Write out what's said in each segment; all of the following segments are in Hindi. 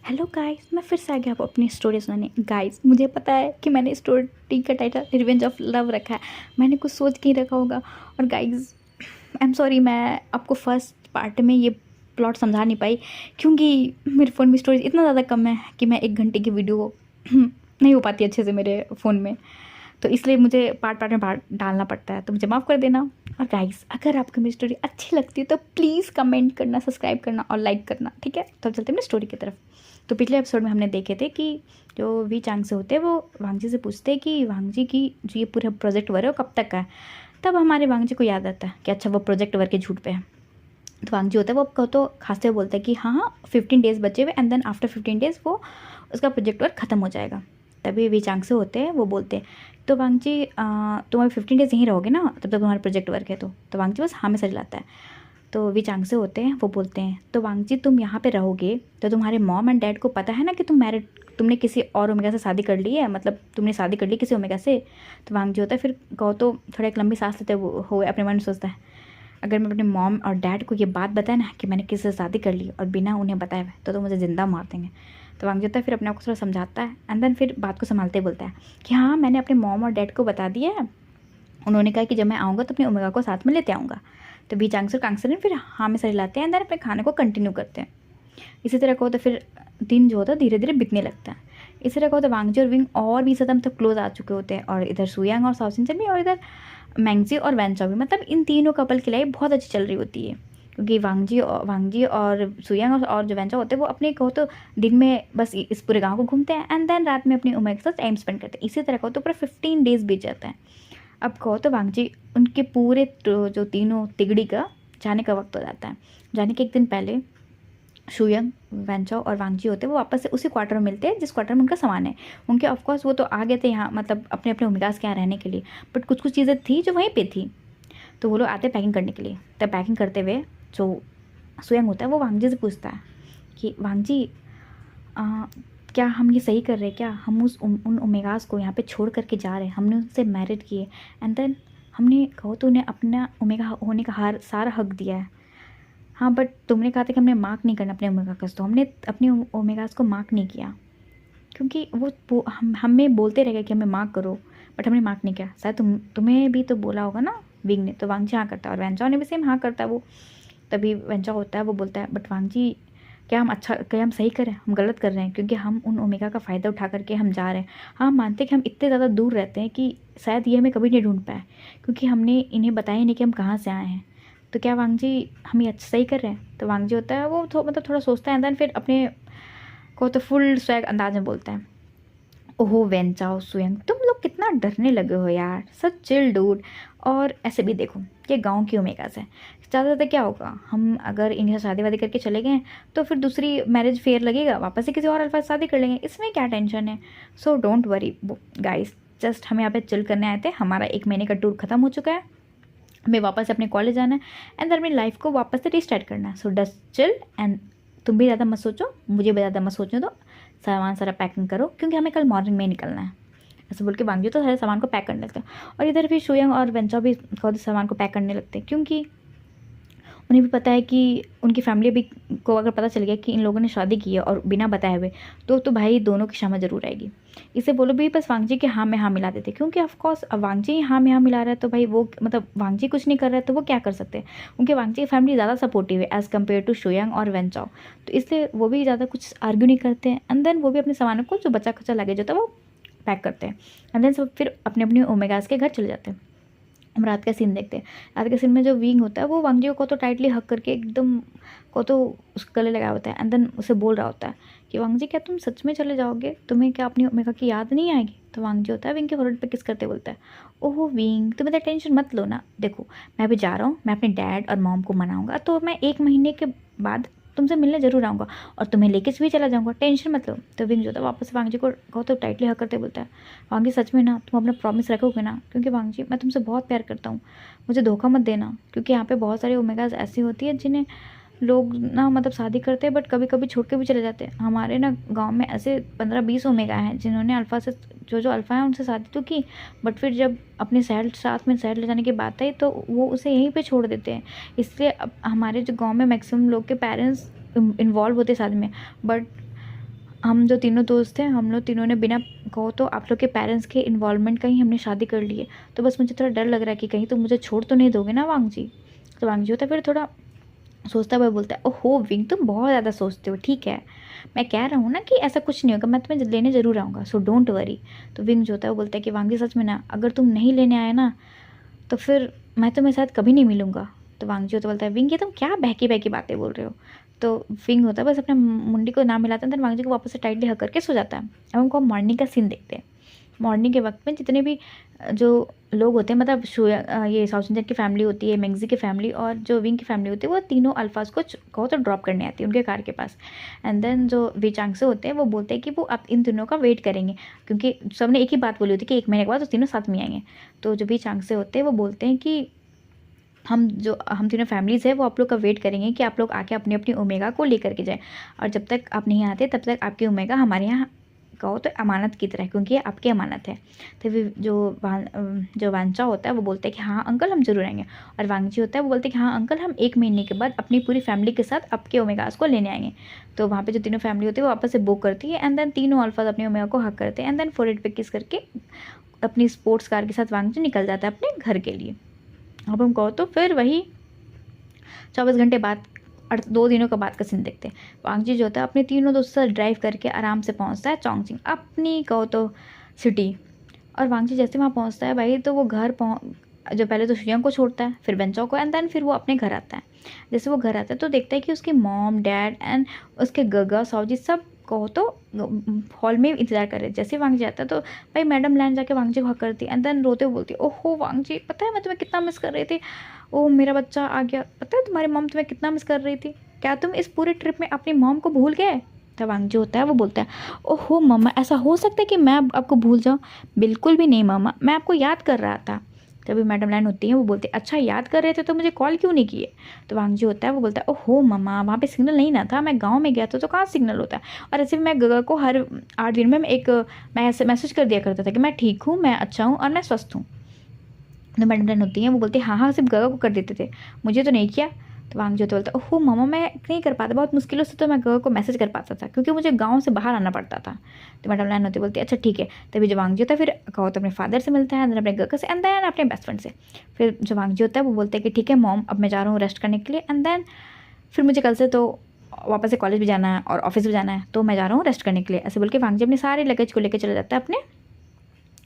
हेलो गाइस, मैं फिर से आ गया आपको अपनी स्टोरी सुनाने। गाइस, मुझे पता है कि मैंने स्टोरी का टाइटल रिवेंज ऑफ लव रखा है। मैंने कुछ सोच के ही रखा होगा। और गाइस, आई एम सॉरी, मैं आपको फर्स्ट पार्ट में ये प्लॉट समझा नहीं पाई, क्योंकि मेरे फ़ोन में स्टोरेज इतना ज़्यादा कम है कि मैं 1 घंटे की वीडियो नहीं हो पाती अच्छे से मेरे फ़ोन में। तो इसलिए मुझे पार्ट पार्ट में पार्ट डालना पड़ता है, तो मुझे माफ़ कर देना। और गाइस, अगर आपको मेरी स्टोरी अच्छी लगती है तो प्लीज़ कमेंट करना, सब्सक्राइब करना और लाइक करना, ठीक है? तो अब चलते हैं मेरी स्टोरी की तरफ। तो पिछले एपिसोड में हमने देखे थे कि जो वी चांग से होते हैं वो वांग जी से पूछते हैं कि वांग जी की जो ये पूरा प्रोजेक्ट वर्क है वो कब तक का है। तब हमारे वांग जी को याद आता है कि अच्छा, वो प्रोजेक्ट वर्क के झूठ पे है। तो वांग जी होता है वो कहो तो खांसते हुए बोलता है कि हाँ हाँ 15 डेज़ बचे हुए, एंड देन आफ्टर 15 डेज़ वो उसका प्रोजेक्ट वर्क ख़त्म हो जाएगा। तभी वी चांग से होते हैं वो बोलते हैं, तो वांग जी तुम अभी 15 डेज़ यहीं रहोगे ना, तब तक तुम्हारा प्रोजेक्ट वर्क है। तो वांग जी बस हाँ में सर लाता है। तो वी चांग से होते हैं वो बोलते हैं, तो वांग जी तुम यहाँ पे रहोगे तो तुम्हारे मॉम एंड डैड को पता है ना कि तुमने किसी और ओमेगा से शादी कर ली है, मतलब तुमने शादी कर ली किसी ओमेगा से। तो वांग जी होता है, फिर कहो तो थोड़ा एक लंबी सांस लेते हो अपने मन में सोचता है, अगर मैं अपने मॉम और डैड को ये बात बताए ना कि मैंने किसी से शादी कर ली और बिना उन्हें बताए हुए, तो मुझे ज़िंदा मार देंगे। तो वांग जी होता है, फिर अपने आप को थोड़ा समझाता है, एंड देन फिर बात को संभालते बोलता है कि हाँ, मैंने अपने मॉम और डैड को बता दिया है। उन्होंने कहा कि जब मैं आऊँगा तो अपने ओमेगा को साथ में लेते आऊँगा। तो बी चांग और कांगसर फिर हाँ में सर लाते हैं, एंड देन अपने खाने को कंटिन्यू करते हैं। इसी तरह को तो फिर दिन जो होता है धीरे धीरे बीतने लगता है। इसी तरह का होता है वांगजी और विंग और भी ज़्यादा मतलब क्लोज आ चुके होते हैं, और इधर सुयांग और साउसिन भी, और इधर मैंगजी और वैनचाओ भी। मतलब इन तीनों कपल की लाइफ बहुत अच्छी चल रही होती है, क्योंकि वांगजी और सुयांग और जो वैनचाओ होते हैं वो अपने कहो तो दिन में बस इस पूरे गाँव को घूमते हैं, एंड देन रात में अपनी उम्र के साथ टाइम स्पेंड करते हैं। इसी तरह का तो पूरा 15 डेज़ बीत जाता है। अब कहो तो वांगजी उनके पूरे जो तीनों तिगड़ी का जाने का वक्त हो जाता है। जाने के एक दिन पहले शुयंग, वैनचाओ और वांगजी होते हैं वो वापस से उसी क्वार्टर में मिलते हैं जिस क्वार्टर में उनका सामान है। उनके ऑफकोर्स वो तो आ गए थे यहाँ, मतलब अपने अपने ओमेगास के यहाँ रहने के लिए, बट कुछ कुछ चीज़ें थी जो वहीं पे थी। तो वो लोग आते पैकिंग करने के लिए। तब पैकिंग करते हुए जो शुयंग होता है वो वांगजी से पूछता है कि वांगजी, क्या हम ये सही कर रहे हैं क्या? हम उन ओमेगास को यहाँ पे छोड़ करके जा रहे हैं। हमने उनसे मैरिड किए, एंड देन हमने कहो तो उन्हें अपना ओमेगा होने का सारा हक दिया है। हाँ, बट तुमने कहा था कि हमने मार्क नहीं करना अपने ओमेगास, तो हमने अपने ओमेगास को मार्क नहीं किया, क्योंकि वो हमें बोलते रह गए कि हमें मार्क करो, बट हमने मार्क नहीं किया। शायद तुम्हें भी तो बोला होगा ना विंग ने। तो वांगजी हाँ करता है, और वैनचाओ ने भी सेम हाँ करता है वो। तभी वैनचाओ होता है वो बोलता है, बट वांगजी, क्या हम सही कर रहे हैं? हम गलत कर रहे हैं, क्योंकि हम उन ओमेगा का फ़ायदा उठा करके हम जा रहे हैं। हाँ, हम मानते हैं कि हम इतने ज़्यादा दूर रहते हैं कि शायद ये हमें कभी नहीं ढूंढ पाए, क्योंकि हमने इन्हें बताया नहीं कि हम कहाँ से आए हैं। तो क्या वांगजी हम ये अच्छा सही कर रहे हैं? तो वांगजी होता है वो मतलब थोड़ा सोचता है, देन फिर अपने को तो फुल स्वैग अंदाज में बोलता है, ओहो वेनचाओ सुयंग, तुम लोग कितना डरने लगे हो यार, सच चिल डूड। और ऐसे भी देखो, ये गांव की ओमेगास है, ज़्यादा ज़्यादा क्या होगा, हम अगर इन्हें शादी वादी करके चले गए तो फिर दूसरी मैरिज फेयर लगेगा, वापस से किसी और अल्फा से शादी कर लेंगे, इसमें क्या टेंशन है? So don't worry guys, just हम यहाँ पे चिल करने आए थे। हमारा 1 महीने का टूर ख़त्म हो चुका है, हमें वापस अपने कॉलेज जाना है, एंड अपनी लाइफ को वापस से रिस्टार्ट करना है। सो डस्ट चिल, एंड तुम भी ज़्यादा मत सोचो, मुझे भी ज़्यादा मत सोचने दो। सामान सारा पैकिंग करो, क्योंकि हमें कल मॉर्निंग में ही निकलना है। ऐसे बोल के वांगजी तो सारे सामान को पैक करने लगते हैं, और इधर भी शुयंग और वेंचाओ भी खुद सामान को पैक करने लगते हैं, क्योंकि उन्हें भी पता है कि उनकी फैमिली भी को अगर पता चल गया कि इन लोगों ने शादी की है और बिना बताए हुए, तो भाई दोनों की क्षमा जरूर आएगी। इसे बोलो भी बस वांगजी के हाँ में हाँ मिला देते, क्योंकि ऑफकोर्स अब वांगजी हाँ में हाँ मिला रहा है, तो भाई वो मतलब वांगजी कुछ नहीं कर रहा है तो वो क्या कर सकते हैं? उनके वांगजी की फैमिली ज़्यादा सपोर्टिव है एज़ कम्पेयर टू शुयंग और वेंचाओ, तो इसलिए वो भी ज़्यादा कुछ आर्ग्यू नहीं करते हैं। एंड देन वो भी अपने सामानों को जो बचा खचा लगेज होता है वो पैक करते हैं, एंड देन सब फिर अपने अपने ओमेगास के घर चले जाते हैं। हम रात का सीन देखते हैं। रात के सीन में जो विंग होता है वो वांगजी को तो टाइटली हक करके एकदम को तो उसके गले लगाया होता है, एंड देन उसे बोल रहा होता है कि वांगजी, क्या तुम सच में चले जाओगे? तुम्हें क्या अपनी ओमेगा की याद नहीं आएगी? तो वांगजी होता है विंग के फोrehead पे किस करते बोलता है, ओहो विंग, तुम इतना टेंशन मत लो ना, देखो मैं अभी जा रहा हूँ, मैं अपने डैड और मॉम को मनाऊंगा, तो मैं 1 महीने के बाद तुमसे मिलने जरूर आऊँगा, और तुम्हें लेके भी चला जाऊँगा, टेंशन मत लो। तो विंग जो था वापस वांगजी को कहो तो टाइटली हक करते बोलता है, वांगजी सच में ना तुम अपना प्रॉमिस रखोगे ना? क्योंकि वांगजी मैं तुमसे बहुत प्यार करता हूँ, मुझे धोखा मत देना, क्योंकि यहाँ पे बहुत सारी ओमेगाज ऐसी होती है जिन्हें लोग ना मतलब शादी करते हैं बट कभी कभी छोड़ के भी चले जाते हैं। हमारे ना गांव में ऐसे 15-20 ओमेगा हैं जिन्होंने अल्फ़ा से जो अल्फ़ा है उनसे शादी तो की, बट फिर जब अपने शहर साथ में शहर ले जाने की बात आई तो वो उसे यहीं पे छोड़ देते हैं। इसलिए अब हमारे जो गांव में मैक्सिमम लोग के पेरेंट्स इन्वॉल्व होते हैं शादी में, बट हम जो तीनों दोस्त थे, हम लोग तीनों ने बिना कहो तो आप लोग के पेरेंट्स के इन्वॉल्वमेंट का ही हमने शादी कर ली है, तो बस मुझे थोड़ा डर लग रहा है कि कहीं तो मुझे छोड़ तो नहीं दोगे ना वांग जी। तो वांग जी होता है फिर थोड़ा सोचता हुआ बोलता है, ओहो विंग तुम बहुत ज़्यादा सोचते हो, ठीक है मैं कह रहा हूँ ना कि ऐसा कुछ नहीं होगा, मैं तुम्हें लेने ज़रूर आऊँगा, सो डोंट वरी। तो विंग जो होता है वो बोलता है कि वांग जी सच में ना, अगर तुम नहीं लेने आए ना तो फिर मैं तुम्हें साथ कभी नहीं मिलूँगा। तो वांग जी होता बोलता है, विंग ये तुम क्या बहकी बहकी बातें बोल रहे हो। तो विंग होता है बस अपने मुंडी को ना मिलाता है, तो वांग जी को वापस से टाइटली हक करके सो जाता है। अब हमको मॉर्निंग का सीन देखते हैं। मॉर्निंग के वक्त में जितने भी जो लोग होते हैं, मतलब ये साउथ इंडियन की फैमिली होती है, मैंगजी की फैमिली और जो विंग की फैमिली होती है, वो तीनों अल्फाज को कहो तो ड्रॉप करने आती है उनके कार के पास। एंड देन जो वीचांग से होते हैं वो बोलते हैं कि वो अब इन तीनों का वेट करेंगे, क्योंकि सबने एक ही बात बोली होती है कि 1 महीने के बाद वो तीनों साथ में आएंगे। तो जो वीचांग से होते हैं वो बोलते हैं कि हम तीनों फैमिलीज़ है वो आप लोग का वेट करेंगे कि आप लोग आके अपनी अपनी ओमेगा को लेकर के जाएं, और जब तक आप नहीं आते तब तक आपकी ओमेगा हमारे यहाँ कहो तो अमानत की तरह, क्योंकि ये आपकी अमानत है। तो फिर जो वांचा होता है वो बोलते हैं कि हाँ अंकल हम जरूर आएंगे, और वांगजी होता है वो बोलते हैं कि हाँ अंकल हम 1 महीने के बाद अपनी पूरी फैमिली के साथ आपके ओमेगास को लेने आएंगे। तो वहाँ पे जो तीनों फैमिली होती है वो आपस से बुक करती है, एंड देन तीनों अल्फाज अपने ओमेगा को हक करते हैं, एंड देन फोरहेड पे किस करके अपनी स्पोर्ट्स कार के साथ वांगजी निकल जाता है अपने घर के लिए। अब हम कहो तो फिर वही 24 घंटे बाद 2 दिनों का बाद का सीन देखते हैं। वांगजी जो होता है अपने तीनों दोस्तों से ड्राइव करके आराम से पहुंचता है चोंगजिंग, अपनी कहो तो सिटी। और वांगजी जैसे वहाँ पहुंचता है भाई, तो वो घर जो पहले तो शुयांग को छोड़ता है, फिर बेंचो को, एंड देन फिर वो अपने घर आता है। जैसे वो घर आता है तो देखता है कि उसकी मॉम डैड एंड उसके गगा साउजी सब कहो तो हॉल में इंतजार कर रहे हैं। जैसे वांगजी आता है तो भाई मैडम लैंड जाके वांगजी को हक करती है, एंड देन रोते हुए बोलती है, ओहो वांगजी पता है मैं तुम्हें कितना मिस कर रही थी, ओह मेरा बच्चा आ गया, पता है तुम्हारी मॉम तुम्हें कितना मिस कर रही थी, क्या तुम इस पूरे ट्रिप में अपनी मॉम को भूल गए। तो वांगजी होता है वो बोलता है, ओहो मम्मा ऐसा हो सकता है कि मैं आपको भूल जाऊँ, बिल्कुल भी नहीं मामा, मैं आपको याद कर रहा था। तभी मैडम लैंड होती है वो बोलते हैं, अच्छा याद कर रहे थे तो मुझे कॉल क्यों नहीं किए। तो वांगजी होता है वो बोलता है, ओहो मम्मा वहाँ पे सिग्नल नहीं ना था, मैं गांव में गया था तो कहाँ सिग्नल होता है, और ऐसे भी मैं गगा को हर 8 दिन में मैं ऐसे मैसेज कर दिया करता था कि मैं ठीक हूँ, मैं अच्छा हूँ और मैं स्वस्थ हूँ। तो मैडम लैंड होती है वो बोलती है, हाँ हाँ सिर्फ गगा को कर देते थे, मुझे तो नहीं किया। तो वांगजी होता बोलता है, ओहो मामा मैं नहीं कर पाता, बहुत मुश्किलों से तो मैं गगा को मैसेज कर पाता था क्योंकि मुझे गांव से बाहर आना पड़ता था। तो मैडम लैंड होती बोलती है, अच्छा ठीक है। तभी जो वांगजी होता है फिर कहो तो अपने फादर से मिलता है, अपने गगा से, एंड देन अपने बेस्ट फ्रेंड से। फिर जो वांगजी होता है वो बोलते हैं कि ठीक है मॉम अब मैं जा रहा हूँ रेस्ट करने के लिए, एंड देन फिर मुझे कल से तो वापस से कॉलेज भी जाना है और ऑफिस भी जाना है, तो मैं जा रहा हूँ रेस्ट करने के लिए। ऐसे बोल के वांगजी अपने सारे लगेज को लेकर चला जाता है अपने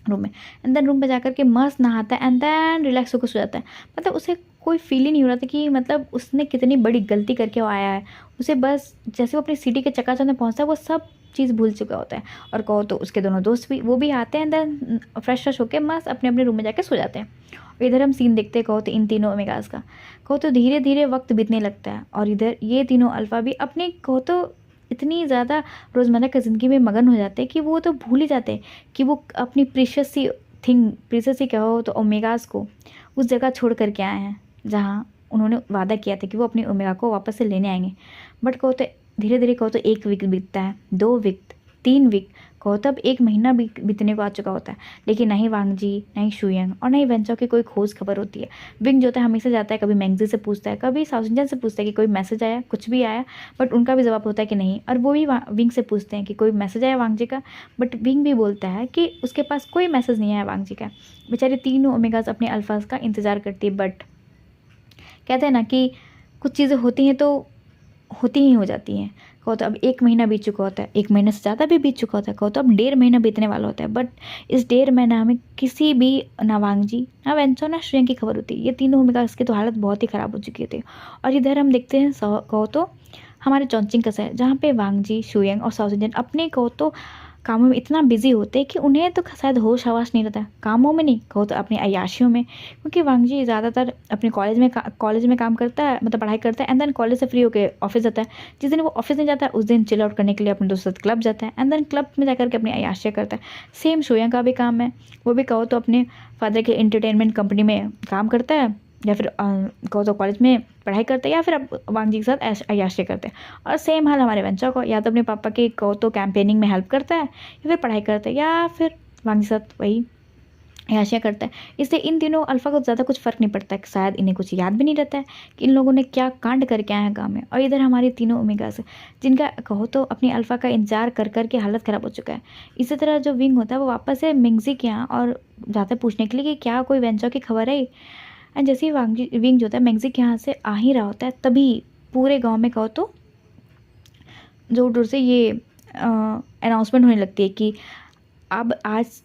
रूम में, एंड देन रूम पे जाकर के मस्त नहाता है, एंड देन रिलैक्स होकर सो जाता है। मतलब उसे कोई फील ही नहीं हो रहा था कि मतलब उसने कितनी बड़ी गलती करके वो आया है। उसे बस जैसे वो अपनी सिटी के चकाचौंध में पहुंचता है वो सब चीज़ भूल चुका होता है। और कहो तो उसके दोनों दोस्त भी वो भी आते हैं, एंड देन फ्रेश होकर मस्त अपने अपने रूम में जाके सो जाते हैं। और इधर हम सीन देखते हैं कहो तो इन तीनों ओमेगास का। कहो तो धीरे धीरे वक्त बीतने लगता है, और इधर ये तीनों अल्फ़ा भी अपने कहो तो इतनी ज़्यादा रोज़मर्रा की ज़िंदगी में मगन हो जाते हैं कि वो तो भूल ही जाते हैं कि वो अपनी प्रीशियस सी कहो तो ओमेगास को उस जगह छोड़ करके आए हैं जहाँ उन्होंने वादा किया था कि वो अपनी ओमेगा को वापस से लेने आएंगे। बट कहो तो धीरे धीरे कहो तो 1 वीक बीतता है, 2 वीक, 3 वीक, कहो तो अब 1 महीना बीतने को आ चुका होता है, लेकिन ना ही वांगजी, ना ही शुयांग और ना ही वेंचो की कोई खोज खबर होती है। विंग जो होता है हमेशा जाता है, कभी मैंगजी से पूछता है, कभी साउथ इंडियन से पूछता है कि कोई मैसेज आया, कुछ भी आया, बट उनका भी जवाब होता है कि नहीं। और वो भी विंग से पूछते हैं कि कोई मैसेज आया वांगजी का, बट विंग भी बोलता है कि उसके पास कोई मैसेज नहीं आया वांगजी का। बेचारे तीनों ओमेगास अपने अल्फाज का इंतज़ार करती है, बट कहते हैं ना कि कुछ चीज़ें होती हैं तो होती ही हो जाती हैं। कहो तो अब 1 महीना बीत चुका होता है, 1 महीने से ज़्यादा भी बीत चुका होता है, कहो तो अब 1.5 महीना बीतने वाला होता है, बट इस 1.5 महीना में किसी भी ना वांगजी, ना वेंचो, ना शुयांग की खबर होती है। ये तीनों ओमेगास की तो हालत बहुत ही ख़राब हो चुकी थी। और इधर हम देखते हैं कहो तो हमारे चोंगजिंग का शहर, जहाँ पे वांगजी, शुयांग और साउथ इंडियन अपने कहो तो कामों में इतना बिजी होते हैं कि उन्हें तो शायद होश हवास नहीं रहता, कामों में नहीं कहो तो अपनी अय्याशियों में। क्योंकि वांगजी ज़्यादातर अपने कॉलेज में काम करता है, मतलब पढ़ाई करता है, एंड देन कॉलेज से फ्री होकर ऑफिस जाता है। जिस दिन वो ऑफिस नहीं जाता है उस दिन चिल आउट करने के लिए अपने दोस्तों के साथ क्लब जाता है, एंड देन क्लब में जाकर के अपनी अय्याशियाँ करता है। सेम शुयांग का भी काम है, वो भी कहो तो अपने फादर के एंटरटेनमेंट कंपनी में काम करता है, या फिर कहो तो कॉलेज में पढ़ाई करते हैं, या फिर अब वांगजी के साथ अय्याशी करते हैं। और सेम हाल हमारे वेंचो को, या तो अपने पापा की कहो तो कैंपेनिंग में हेल्प करता है, या फिर पढ़ाई करता है, या फिर वांगजी के साथ वही याशिया करता है। इससे इन तीनों अल्फ़ा को ज़्यादा कुछ फ़र्क नहीं पड़ता है, शायद इन्हें कुछ याद भी नहीं रहता है कि इन लोगों ने क्या कांड करके आए हैं गाँव में। और इधर हमारे तीनों ओमेगास जिनका कहो तो अपनी अल्फ़ा का इंतजार कर कर के हालत ख़राब हो चुका है। इसी तरह जो विंग होता है वो वापस से मिंगजी के यहाँ और जाता है पूछने के लिए कि क्या कोई वेंचर की खबर है। एंड जैसे ही विंग जो होता है मिंगजी के यहाँ से आ ही रहा होता है, तभी पूरे गाँव में कहो तो जोर जोर से ये अनाउंसमेंट होने लगती है कि अब आज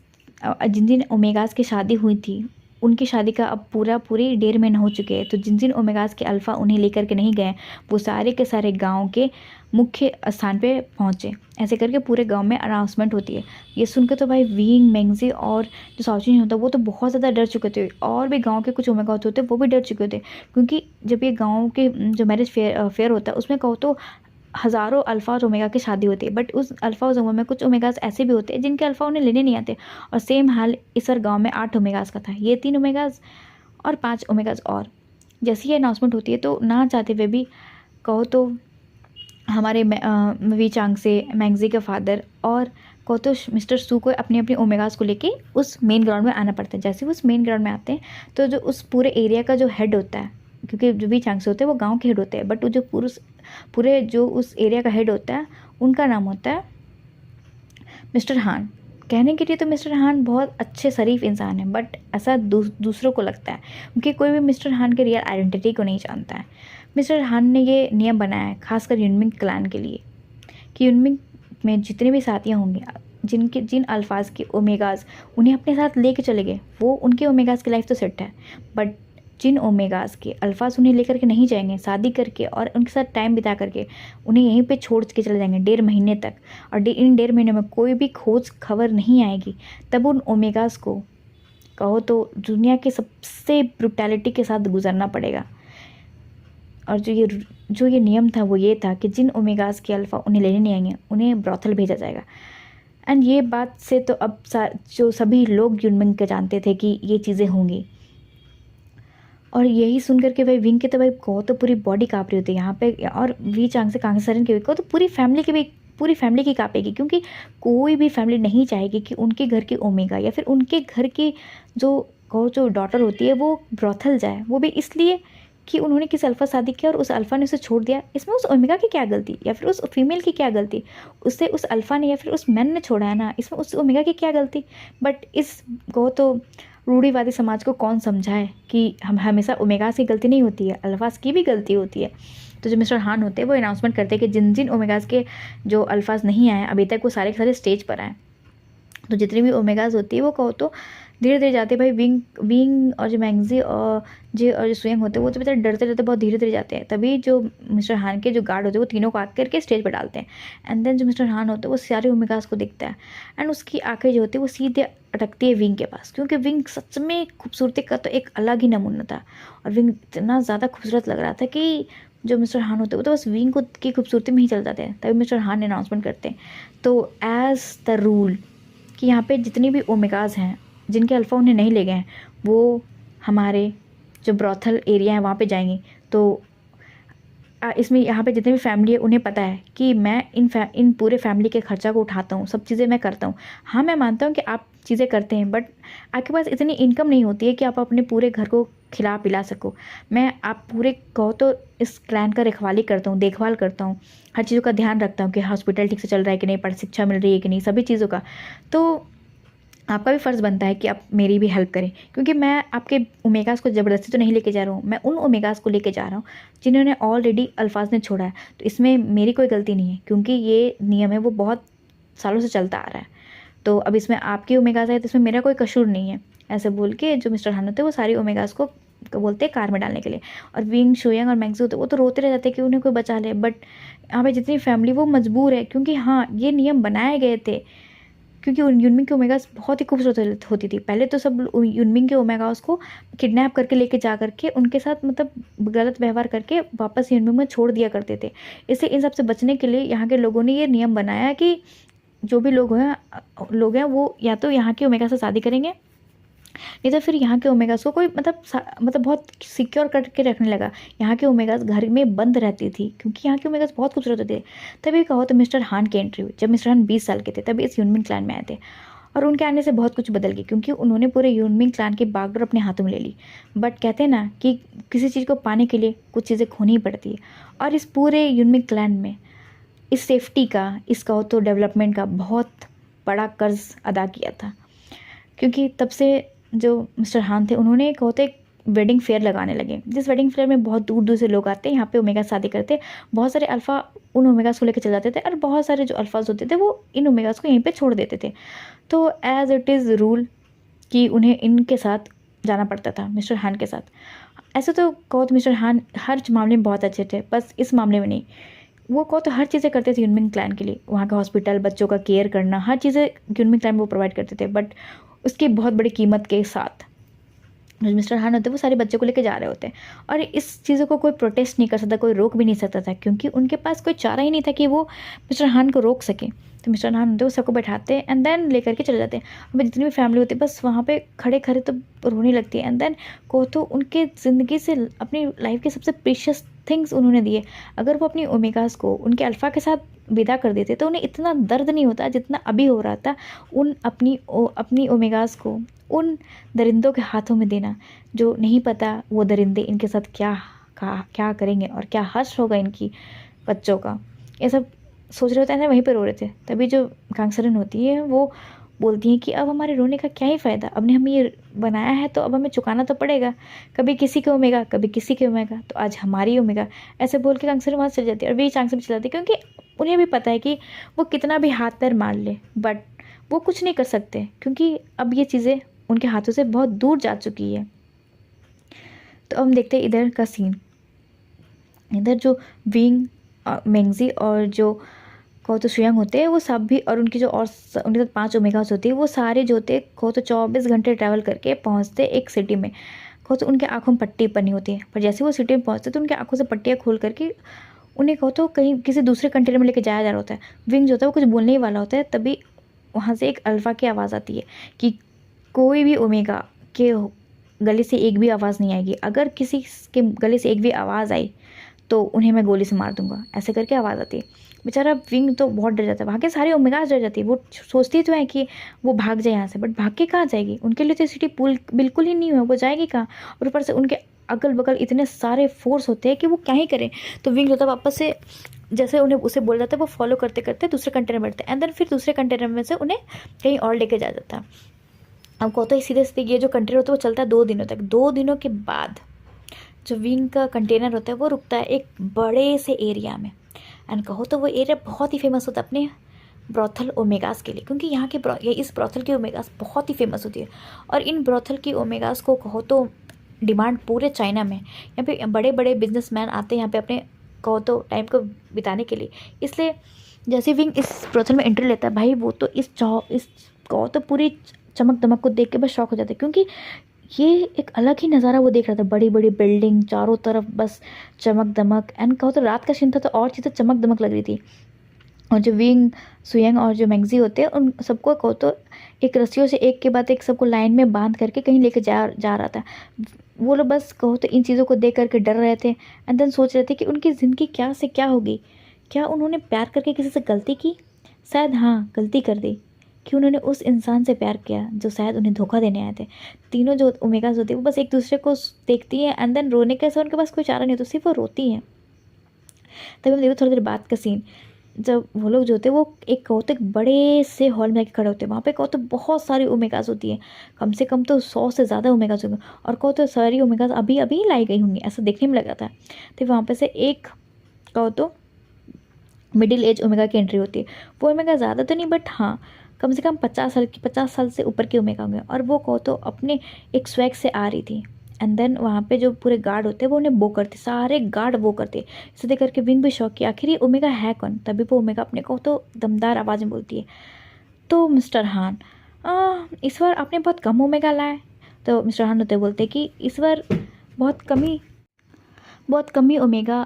जिन जिन ओमेगास की शादी हुई थी उनकी शादी का अब पूरी 1.5 महीना हो चुके हैं। तो जिन जिन ओमेगास के अल्फ़ा उन्हें लेकर के नहीं गए वो सारे के सारे गांव के मुख्य स्थान पे पहुंचे। ऐसे करके पूरे गांव में अनाउंसमेंट होती है। ये सुनकर तो भाई विंग मेंगजी और जो साउचिन होता है वो तो बहुत ज़्यादा डर चुके थे, और भी गाँव के कुछ ओमेगास होते वो भी डर चुके थे, क्योंकि जब ये गाँव के जो मैरिज फेयर होता है उसमें कहो तो हज़ारों अल्फ़ा और ओमेगा की शादी होती है। बट उस अल्फ़ा और ओमेगा में कुछ ओमेगास ऐसे भी होते हैं जिनके अल्फ़ा उन्हें लेने नहीं आते। और सेम हाल इस बार गाँव में 8 ओमेगास का था। ये 3 ओमेगास और 5 ओमेगास। और जैसी ये अनाउंसमेंट होती है तो ना चाहते हुए भी कहो तो हमारे वी चांग से मैंगजी के फादर और कहो तो मिस्टर सू को अपनी अपनी ओमेगास को लेके उस मेन ग्राउंड में आना पड़ता है। जैसे वो उस मेन ग्राउंड में आते हैं तो जो उस पूरे एरिया का जो हेड होता है, क्योंकि जो भी चांग से होते हैं वो गाँव के हेड होते हैं, बट वो जो पूरे जो उस एरिया का हेड होता है उनका नाम होता है मिस्टर हान। कहने के लिए तो मिस्टर हान बहुत अच्छे शरीफ इंसान है, बट ऐसा दूसरों को लगता है, क्योंकि कोई भी मिस्टर हान के रियल आइडेंटिटी को नहीं जानता है। मिस्टर हान ने ये नियम बनाया है खासकर यूनमिंग क्लैन के लिए कि यूनमिंग में जितने भी साथियाँ होंगे जिन अल्फाज के ओमेगाज उन्हें अपने साथ लेके चले गए, वो उनके ओमेगाज की लाइफ तो सेट है, बट जिन ओमेगास के अल्फाज उन्हें लेकर के नहीं जाएंगे शादी करके और उनके साथ टाइम बिता करके उन्हें यहीं पे छोड़ के चले जाएंगे 1.5 महीने तक, और इन 1.5 महीने में कोई भी खोज खबर नहीं आएगी, तब उन ओमेगास को कहो तो दुनिया के सबसे ब्रुटैलिटी के साथ गुजरना पड़ेगा। और जो ये नियम था वो ये था कि जिन ओमेगास के अल्फ़ा उन्हें लेने नहीं आएंगे उन्हें ब्रॉथल भेजा जाएगा। एंड ये बात से तो अब जो सभी लोग यूनमिंग के जानते थे कि ये चीज़ें होंगी, और यही सुन करके भाई विंग के तो भाई को तो पूरी बॉडी काँप रही होती है यहाँ पे, और वी चांग से कांग सरन के को तो पूरी फैमिली की काँपेगी, क्योंकि कोई भी फैमिली नहीं चाहेगी कि उनके घर की ओमेगा या फिर उनके घर की जो डॉटर होती है वो ब्रॉथल जाए, वो भी इसलिए कि उन्होंने किसी अल्फ़ा शादी किया और उस अल्फ़ा ने उसे छोड़ दिया। इसमें उस ओमेगा की क्या गलती या फिर उस फीमेल की क्या गलती, उससे उस अल्फ़ा ने या फिर उस मैन ने छोड़ा है ना, इसमें उस ओमेगा की क्या गलती। बट इस तो रूढ़िवादी समाज को कौन समझाए कि हम हमेशा ओमेगास की गलती नहीं होती है, अल्फाज की भी गलती होती है। तो जो मिस्टर हान होते हैं वो अनाउंसमेंट करते हैं कि जिन जिन ओमेगास के जो अल्फाज नहीं आए अभी तक वो सारे के सारे स्टेज पर आए। तो जितनी भी ओमेगास होती है वो कहो तो धीरे धीरे जाते हैं भाई। विंग और जो मैंगजी और जो सुयंग होते हैं वो तो बेचारे डरते डरते बहुत धीरे धीरे जाते हैं। तभी जो मिस्टर हान के जो गार्ड होते हैं वो तीनों को आग करके स्टेज पर डालते हैं। एंड देन जो मिस्टर हान होते हैं वो सारे ओमेगास को देखता है, एंड उसकी आंखें जो होती है वो सीधे अटकती है विंग के पास, क्योंकि विंग सच में खूबसूरती का तो एक अलग ही नमूना था। और विंग इतना ज़्यादा खूबसूरत लग रहा था कि जो मिस्टर हान होते हैं वो तो बस विंग को की खूबसूरती में ही चल जाते हैं। तभी मिस्टर हान ने अनाउंसमेंट करते हैं, तो एज़ द रूल कि यहाँ पे जितनी भी ओमेगाज हैं जिनके अल्फ़ा उन्हें नहीं ले गए हैं वो हमारे जो ब्रॉथल एरिया है वहाँ पे जाएंगी। तो इसमें यहाँ पे जितने भी फैमिली है उन्हें पता है कि मैं इन पूरे फैमिली के खर्चा को उठाता हूँ, सब चीज़ें मैं करता हूँ। हाँ मैं मानता हूँ कि आप चीज़ें करते हैं, बट आपके पास इतनी इनकम नहीं होती है कि आप अपने पूरे घर को खिला पिला सको। मैं आप पूरे कहो तो इस क्लैन का रखवाली करता हूँ, देखभाल करता हूँ, हर चीज़ों का ध्यान रखता हूँ कि हॉस्पिटल ठीक से चल रहा है कि नहीं, पढ़ शिक्षा मिल रही है कि नहीं, सभी चीज़ों का। तो आपका भी फ़र्ज़ बनता है कि आप मेरी भी हेल्प करें, क्योंकि मैं आपके ओमेगास को ज़बरदस्ती तो नहीं लेके जा रहा हूँ, मैं उन ओमेगास को लेके जा रहा हूँ जिन्होंने ऑलरेडी अल्फाज ने छोड़ा है। तो इसमें मेरी कोई गलती नहीं है, क्योंकि ये नियम है वो बहुत सालों से चलता आ रहा है। तो अब इसमें आपके ओमेगास आए तो इसमें मेरा कोई कसूर नहीं है। ऐसे बोल के जो मिस्टर हान होते हैं वो सारी ओमेगास को बोलते हैं कार में डालने के लिए। और विंग शुयंग और मैंगजी होते वो तो रोते रह जाते हैं कि उन्हें कोई बचा ले, बट यहाँ पे जितनी फैमिली वो मजबूर है, क्योंकि हाँ ये नियम बनाए गए थे क्योंकि यूनमिंग की ओमेगास बहुत ही खूबसूरत होती थी। पहले तो सब यूनमिंग के ओमेगास को किडनैप करके लेके जा करके उनके साथ मतलब गलत व्यवहार करके वापस यूनमिंग में छोड़ दिया करते थे। इससे इन सब से बचने के लिए यहाँ के लोगों ने ये नियम बनाया कि जो भी लोग हैं वो या तो यहाँ के ओमेगा से शादी करेंगे, नहीं तो फिर यहाँ के ओमेगास को कोई मतलब बहुत सिक्योर करके रखने लगा। यहाँ के ओमेगास घर में बंद रहती थी क्योंकि यहाँ के ओमेगास बहुत खूबसूरत होते थे। तभी कहो तो मिस्टर हान की एंट्री हुई जब मिस्टर हान 20 साल के थे, तभी इस यूनमिंग क्लैन में आए थे। और उनके आने से बहुत कुछ बदल गया, क्योंकि उन्होंने पूरे यूनमिंग क्लैन की बागडोर अपने हाथों में ले ली। बट कहते हैं ना कि किसी चीज़ को पाने के लिए कुछ चीज़ें खोनी ही पड़ती है, और इस पूरे यूनमिंग क्लैन में इस सेफ्टी का, इसका तो डेवलपमेंट का बहुत बड़ा कर्ज अदा किया था। क्योंकि तब से जो मिस्टर हान थे, उन्होंने एक होते वेडिंग फेयर लगाने लगे, जिस वेडिंग फेयर में बहुत दूर दूर से लोग आते हैं यहाँ पे ओमेगा शादी करते। बहुत सारे अल्फ़ा उन ओमेगास को लेकर चले जाते थे, और बहुत सारे जो अल्फ़ाज होते थे वो इन ओमेगास को यहीं पे छोड़ देते थे। तो एज़ इट इज़ रूल कि उन्हें इनके साथ जाना पड़ता था, मिस्टर हान के साथ। ऐसे तो कहो तो मिस्टर हान हर मामले में बहुत अच्छे थे, बस इस मामले में नहीं। वो कहो तो हर चीज़ें करते थे यूनमिंग क्लैन के लिए, वहाँ का हॉस्पिटल, बच्चों का केयर करना, हर चीज़ें यूनमिंग क्लैन वो प्रोवाइड करते थे। बट उसकी बहुत बड़ी कीमत के साथ जो मिस्टर हान होते हैं वो सारे बच्चों को लेके जा रहे होते हैं, और इस चीज़ों को कोई प्रोटेस्ट नहीं कर सकता, कोई रोक भी नहीं सकता था, क्योंकि उनके पास कोई चारा ही नहीं था कि वो मिस्टर हान को रोक सके। तो मिस्टर हान होते हैं वो सबको बैठाते एंड देन लेकर के चले जाते हैं। अब जितनी भी फैमिली होती है बस वहाँ पे खड़े खड़े तो रोने लगती है। एंड देन को तो उनके ज़िंदगी से, अपनी लाइफ के सबसे प्रीशियस थिंग्स उन्होंने दिए। अगर वो अपनी ओमेगास को उनके अल्फ़ा के साथ विदा कर देते तो उन्हें इतना दर्द नहीं होता जितना अभी हो रहा था। उन अपनी ओमेगास को उन दरिंदों के हाथों में देना, जो नहीं पता वो दरिंदे इनके साथ क्या करेंगे और क्या हश्र होगा इनकी बच्चों का, ये सब सोच रहे होते हैं ना, वहीं पर रो रहे थे। तभी जो कांगसरन होती है वो बोलती हैं कि अब हमारे रोने का क्या ही फ़ायदा, अब ने हमें ये बनाया है तो अब हमें चुकाना तो पड़ेगा, कभी किसी के ओमेगा कभी किसी के ओमेगा, तो आज हमारी ओमेगा। ऐसे बोल के कांगसरन वहाँ से चली जाती है, और वे चांग से भी चली जाती है, क्योंकि उन्हें भी पता है कि वो कितना भी हाथ पैर मार ले बट वो कुछ नहीं कर सकते, क्योंकि अब ये चीज़ें उनके हाथों से बहुत दूर जा चुकी है। तो हम देखते हैं इधर का सीन। इधर जो विंग, मेंगजी और जो कहो तो सुयंग होते हैं वो सब भी, और उनकी जो और उनके साथ 5 ओमेगास होती है, वो सारे जो होते कहो तो 24 घंटे ट्रैवल करके पहुँचते एक सिटी में। कहो तो उनके आँखों में पट्टी बनी होती है, पर जैसे वो सिटी में पहुँचते तो उनकी आँखों से पट्टियाँ खोल करके उन्हें कहो तो कहीं किसी दूसरे कंट्री में लेके जाया जा रहा होता है। विंग जो होता है वो कुछ बोलने ही वाला होता है, तभी वहाँ से एक अल्फ़ा की आवाज़ आती है कि कोई भी ओमेगा के गले से एक भी आवाज़ नहीं आएगी, अगर किसी के गले से एक भी आवाज़ आई तो उन्हें मैं गोली से मार दूंगा, ऐसे करके आवाज़ आती है। बेचारा विंग तो बहुत डर जाता है, वहाँ के सारे ओमेगास डर जाती है। वो सोचती तो है कि वो भाग जाए यहाँ से, बट भाग के कहाँ जाएगी, उनके लिए तो सिटी पुल बिल्कुल ही नहीं हुआ, वो जाएगी कहाँ। और ऊपर से उनके अगल बगल इतने सारे फोर्स होते हैं कि वो क्या ही करें। तो विंग जो था वापस से जैसे उन्हें उसे बोल जाता है, वो फॉलो करते करते दूसरे कंटेनर में बैठते हैं, एंड देन फिर दूसरे कंटेनर में से उन्हें कहीं और लेके जा जाता है। अब कहते हैं सीधे सीधे ये जो कंटेनर होता है वो चलता है 2 दिनों तक। 2 दिनों के बाद जो विंग का कंटेनर होता है वो रुकता है एक बड़े से एरिया में, एंड कहो तो वो एरिया बहुत ही फेमस होता है अपने ब्रोथल ओमेगास के लिए, क्योंकि यहाँ के इस ब्रोथल की ओमेगास बहुत ही फेमस होती है। और इन ब्रोथल की ओमेगास को कहो तो डिमांड पूरे चाइना में, यहाँ पे बड़े बड़े बिजनेसमैन आते हैं यहाँ पे अपने कहो तो टाइम को बिताने के लिए। इसलिए जैसे विंग इस ब्रोथल में एंट्री लेता है, भाई वो तो इस कहो तो पूरी चमक दमक को देख के बस शौक हो जाते हैं, क्योंकि ये एक अलग ही नज़ारा वो देख रहा था। बड़ी बड़ी बिल्डिंग, चारों तरफ बस चमक दमक, एंड कहो तो रात का सीन था तो और चीज़ें चमक दमक लग रही थी। और जो विंग, सुयंग और जो मेंगजी होते हैं उन सबको कहो तो एक रस्सियों से एक के बाद एक सबको लाइन में बांध करके कहीं लेके जा रहा था। वो लोग बस कहो तो इन चीज़ों को देख करके डर रहे थे, एंड देन सोच रहे थे कि उनकी ज़िंदगी क्या से क्या होगी। क्या उन्होंने प्यार करके किसी से गलती की? शायद हाँ, गलती कर दी कि उन्होंने उस इंसान से प्यार किया जो शायद उन्हें धोखा देने आए थे। तीनों जो ओमेगास होती है वो बस एक दूसरे को देखती हैं, एंड देन रोने के उनके पास कोई चारा नहीं होता, सिर्फ वो रोती हैं। तभी हम देखो थोड़ी देर बाद का सीन, जब वो लोग जो होते हैं वो एक कहो तो एक बड़े से हॉल में आके खड़े होते हैं। वहाँ पे कहो तो बहुत सारी ओमेगास होती हैं, कम से कम तो 100 से ज़्यादा ओमेगास होंगे, और कहो तो सारी ओमेगास अभी अभी लाई गई होंगी, ऐसा देखने में लगा था। तो वहाँ पे से एक कहो तो मिडिल एज ओमेगा की एंट्री होती है। वो ओमेगा ज़्यादा तो नहीं, बट हाँ कम से कम 50 साल से ऊपर के ओमेगा होंगे, और वो कहो तो अपने एक स्वैग से आ रही थी। एंड देन वहाँ पे जो पूरे गार्ड होते हैं वो उन्हें बो करते, सारे गार्ड बो करते। इसे देख करके विंग भी शौक किया, आखिर ये ओमेगा है कौन। तभी वो ओमेगा अपने को तो दमदार आवाज़ में बोलती है, तो मिस्टर हान इस बार आपने बहुत कम ओमेगा लाए। तो मिस्टर हान होते बोलते कि इस बार बहुत कम ही ओमेगा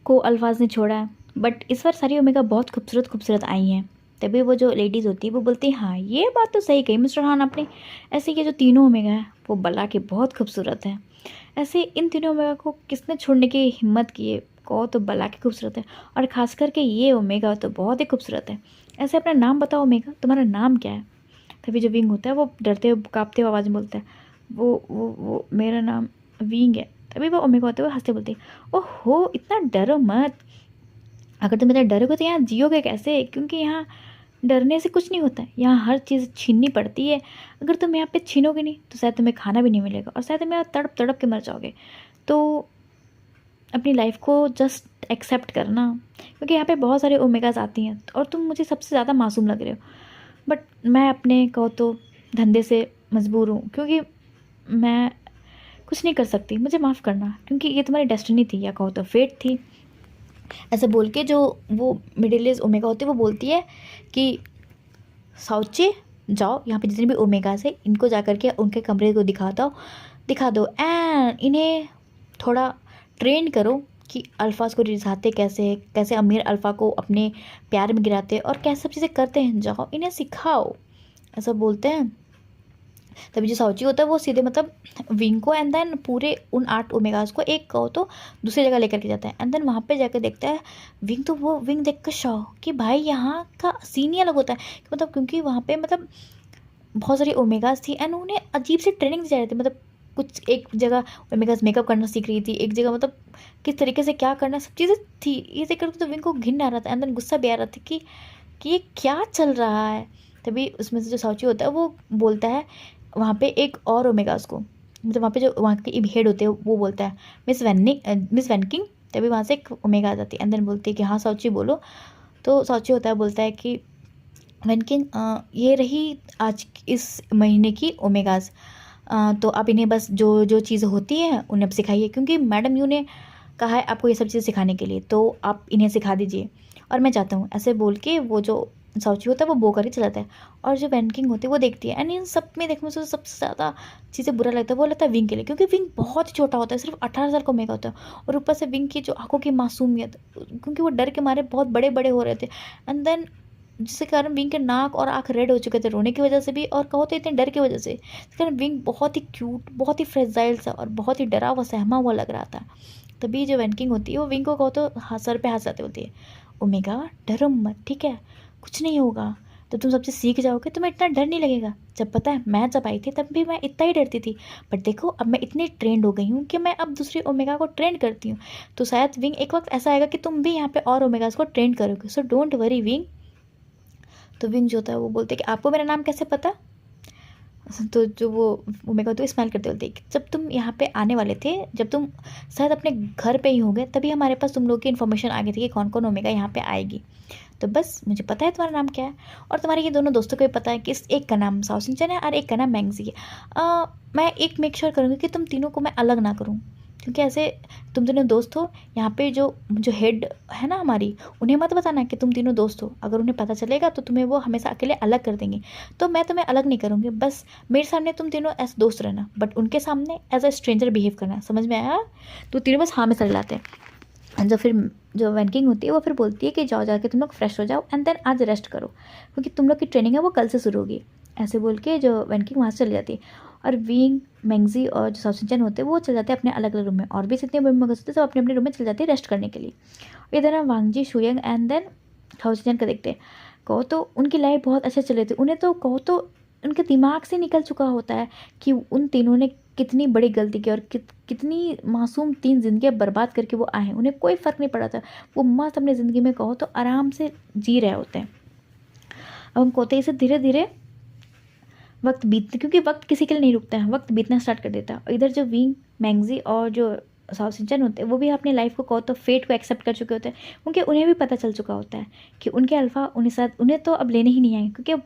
को अल्फाज ने छोड़ा है, बट इस बार सारी ओमेगा बहुत खूबसूरत आई हैं। तभी वो जो लेडीज़ होती है वो बोलती है, हाँ ये बात तो सही कही मिस्टर हान आपने, ऐसे ये जो तीनों ओमेगा है वो बला के बहुत खूबसूरत है। ऐसे इन तीनों ओमेगा को किसने छोड़ने की हिम्मत की है, को तो बला के खूबसूरत है, और ख़ास करके ये ओमेगा तो बहुत ही खूबसूरत है। ऐसे अपना नाम बताओ ओमेगा, तुम्हारा नाम क्या है। तभी जो विंग होता है वो डरते हुए काँपते हुए आवाज़ में बोलता है, वो मेरा नाम विंग है। तभी वो ओमेगा होते हुए हंसते बोलती है, ओहो इतना डरो मत, अगर तुम इतना डरोगे तो यहाँ जियोगे कैसे, क्योंकि यहाँ डरने से कुछ नहीं होता है, यहाँ हर चीज़ छीननी पड़ती है। अगर तुम यहाँ पे छीनोगे नहीं तो शायद तुम्हें खाना भी नहीं मिलेगा और शायद तुम यहाँ तड़प तड़प के मर जाओगे। तो अपनी लाइफ को जस्ट एक्सेप्ट करना, क्योंकि यहाँ पे बहुत सारे ओमेगाज आती हैं और तुम मुझे सबसे ज़्यादा मासूम लग रहे हो। बट मैं अपने कहो तो धंधे से मजबूर हूँ, क्योंकि मैं कुछ नहीं कर सकती, मुझे माफ़ करना, क्योंकि ये तुम्हारी डेस्टिनी थी या कहो तो फेट थी। ऐसे बोल के जो वो मिडिल एज ओमेगा होती है वो बोलती है कि साउचे जाओ, यहाँ पे जितने भी ओमेगास है इनको जा करके उनके कमरे को दिखा दो एंड इन्हें थोड़ा ट्रेन करो कि अल्फ़ाज को रिझाते कैसे हैं, कैसे अमीर अल्फ़ा को अपने प्यार में गिराते हैं और कैसे सब चीज़ें करते हैं, जाओ इन्हें सिखाओ, ऐसा बोलते हैं। तभी जो साउची होता है वो सीधे मतलब विंग को एंड देन पूरे उन 8 ओमेगास को एक कहो तो दूसरी जगह लेकर के जाता है एंड देन वहाँ पे जाकर देखता है विंग, तो वो विंग देख कर शॉक कि भाई यहाँ का सीन ही अलग होता है, मतलब क्योंकि वहाँ पे मतलब बहुत सारी ओमेगास थी एंड उन्हें अजीब सी ट्रेनिंग दी जा रही थी, मतलब कुछ एक जगह ओमेगास मेकअप करना सीख रही थी, एक जगह मतलब किस तरीके से क्या करना, सब चीज़ें थी। ये देख कर तो विंग को घिन आ रहा था एंड देन गुस्सा भी आ रहा था कि ये क्या चल रहा है। तभी उसमें से जो साउची होता है वो बोलता है वहाँ पे एक और ओमेगास को, मतलब वहाँ पे जो वहाँ के हेड होते हैं वो बोलता है मिस वैनकिंग। तभी वहाँ से एक ओमेगा आ जाती है एंड देन बोलती है कि हाँ साउची बोलो। तो साउची होता है बोलता है कि वैनकिंग ये रही आज इस महीने की ओमेगास, तो आप इन्हें बस जो जो चीज़ होती है उन्हें अब सिखाइए, क्योंकि मैडम यू ने कहा है आपको ये सब चीज़ें सिखाने के लिए, तो आप इन्हें सिखा दीजिए और मैं चाहता हूँ। ऐसे बोल के वो जो साउची होता है वो बो कर ही चला जाता है और जो वैनकिंग होती है वो देखती है एंड इन सब में देखने से सबसे ज़्यादा चीज़ें बुरा लगता है वो लगता है विंग के लिए, क्योंकि विंग बहुत ही छोटा होता है, सिर्फ 18 साल का ओमेगा होता है और ऊपर से विंग की जो आंखों की मासूमियत, क्योंकि वो डर के मारे बहुत बड़े बड़े हो रहे थे एंड देन जिसके कारण विंग के नाक और आँख रेड हो चुके थे रोने की वजह से भी और कहो तो इतने डर की वजह से, इस कारण विंग बहुत ही क्यूट, बहुत ही फ्रेजाइल सा और बहुत ही डरा हुआ सहमा हुआ लग रहा था। तभी जो वैनकिंग होती है वो विंग को कहो तो सर पे हाथ जाते बोलती है, ओमेगा डरो मत, ठीक है कुछ नहीं होगा, तो तुम सबसे सीख जाओगे तुम्हें इतना डर नहीं लगेगा। जब पता है मैं जब आई थी तब भी मैं इतना ही डरती थी, बट देखो अब मैं इतनी ट्रेंड हो गई हूँ कि मैं अब दूसरी ओमेगा को ट्रेंड करती हूँ, तो शायद विंग एक वक्त ऐसा आएगा कि तुम भी यहाँ पे और ओमेगास को ट्रेंड करोगे, सो डोंट वरी विंग। तो विंग जो होता है वो बोलते हैं कि आपको मेरा नाम कैसे पता। तो जो वो ओमेगा तो स्माइल करते बोलते कि जब तुम यहाँ पे आने वाले थे, जब तुम शायद अपने घर पे ही होंगे, तभी हमारे पास तुम लोग की इन्फॉर्मेशन आ गई थी कि कौन कौन ओमेगा यहाँ पे आएगी, तो बस मुझे पता है तुम्हारा नाम क्या है और तुम्हारे ये दोनों दोस्तों को भी पता है कि इस एक का नाम साओ सिंचन है और एक का नाम मैंगजी है। मैं एक मेक श्योर करूँगी कि तुम तीनों को मैं अलग ना करूँ, क्योंकि ऐसे तुम दोनों दोस्त हो, यहाँ पे जो जो हेड है ना हमारी, उन्हें मत बताना कि तुम तीनों दोस्त हो, अगर उन्हें पता चलेगा तो तुम्हें वो हमेशा अकेले अलग कर देंगे, तो मैं तुम्हें अलग नहीं करूँगी, बस मेरे सामने तुम तीनों एज दोस्त रहना बट उनके सामने एज अ स्ट्रेंजर बिहेव करना, समझ में आया। तो तीनों बस हाँ में चले जाते हैं। जो फिर जो वैनकिंग होती है वो फिर बोलती है कि जाओ जाके तुम लोग फ्रेश हो जाओ एंड देन आज रेस्ट करो, क्योंकि तुम लोग की ट्रेनिंग है वो कल से शुरू होगी। ऐसे बोल के जो वैनकिंग वहाँ से चली जाती है और विंग मैंगजी और जो साउसिंचन होते हैं वो चले जाते हैं अपने अलग अलग रूम में, और भी जितने मेंबर्स होते हैं सब अपने अपने रूम में चले जाते हैं रेस्ट करने के लिए। इधर हम वांगजी शुयंग एंड देन साउसिंचन का देखते हैं। कहो तो उनकी लाइफ बहुत अच्छे चले थे, उन्हें तो कहो तो उनके दिमाग से निकल चुका होता है कि उन तीनों ने कितनी बड़ी गलती की और कितनी मासूम 3 जिंदगियां बर्बाद करके वो आए हैं, उन्हें कोई फ़र्क नहीं पड़ा था, वो मस्त अपनी ज़िंदगी में कहो तो आराम से जी रहे होते हैं। अब हम कहते हैं इसे धीरे धीरे वक्त बीतते, क्योंकि वक्त किसी के लिए नहीं रुकता है, वक्त बीतना स्टार्ट कर देता है। और इधर जो विंग मैंगजी और जो साउथ सिंचन होते हैं वो भी अपनी लाइफ को कहो तो फेट को एक्सेप्ट कर चुके होते हैं, क्योंकि उन्हें भी पता चल चुका होता है कि उनके अल्फ़ा उन्हें साथ उन्हें तो अब लेने ही नहीं आएंगे, क्योंकि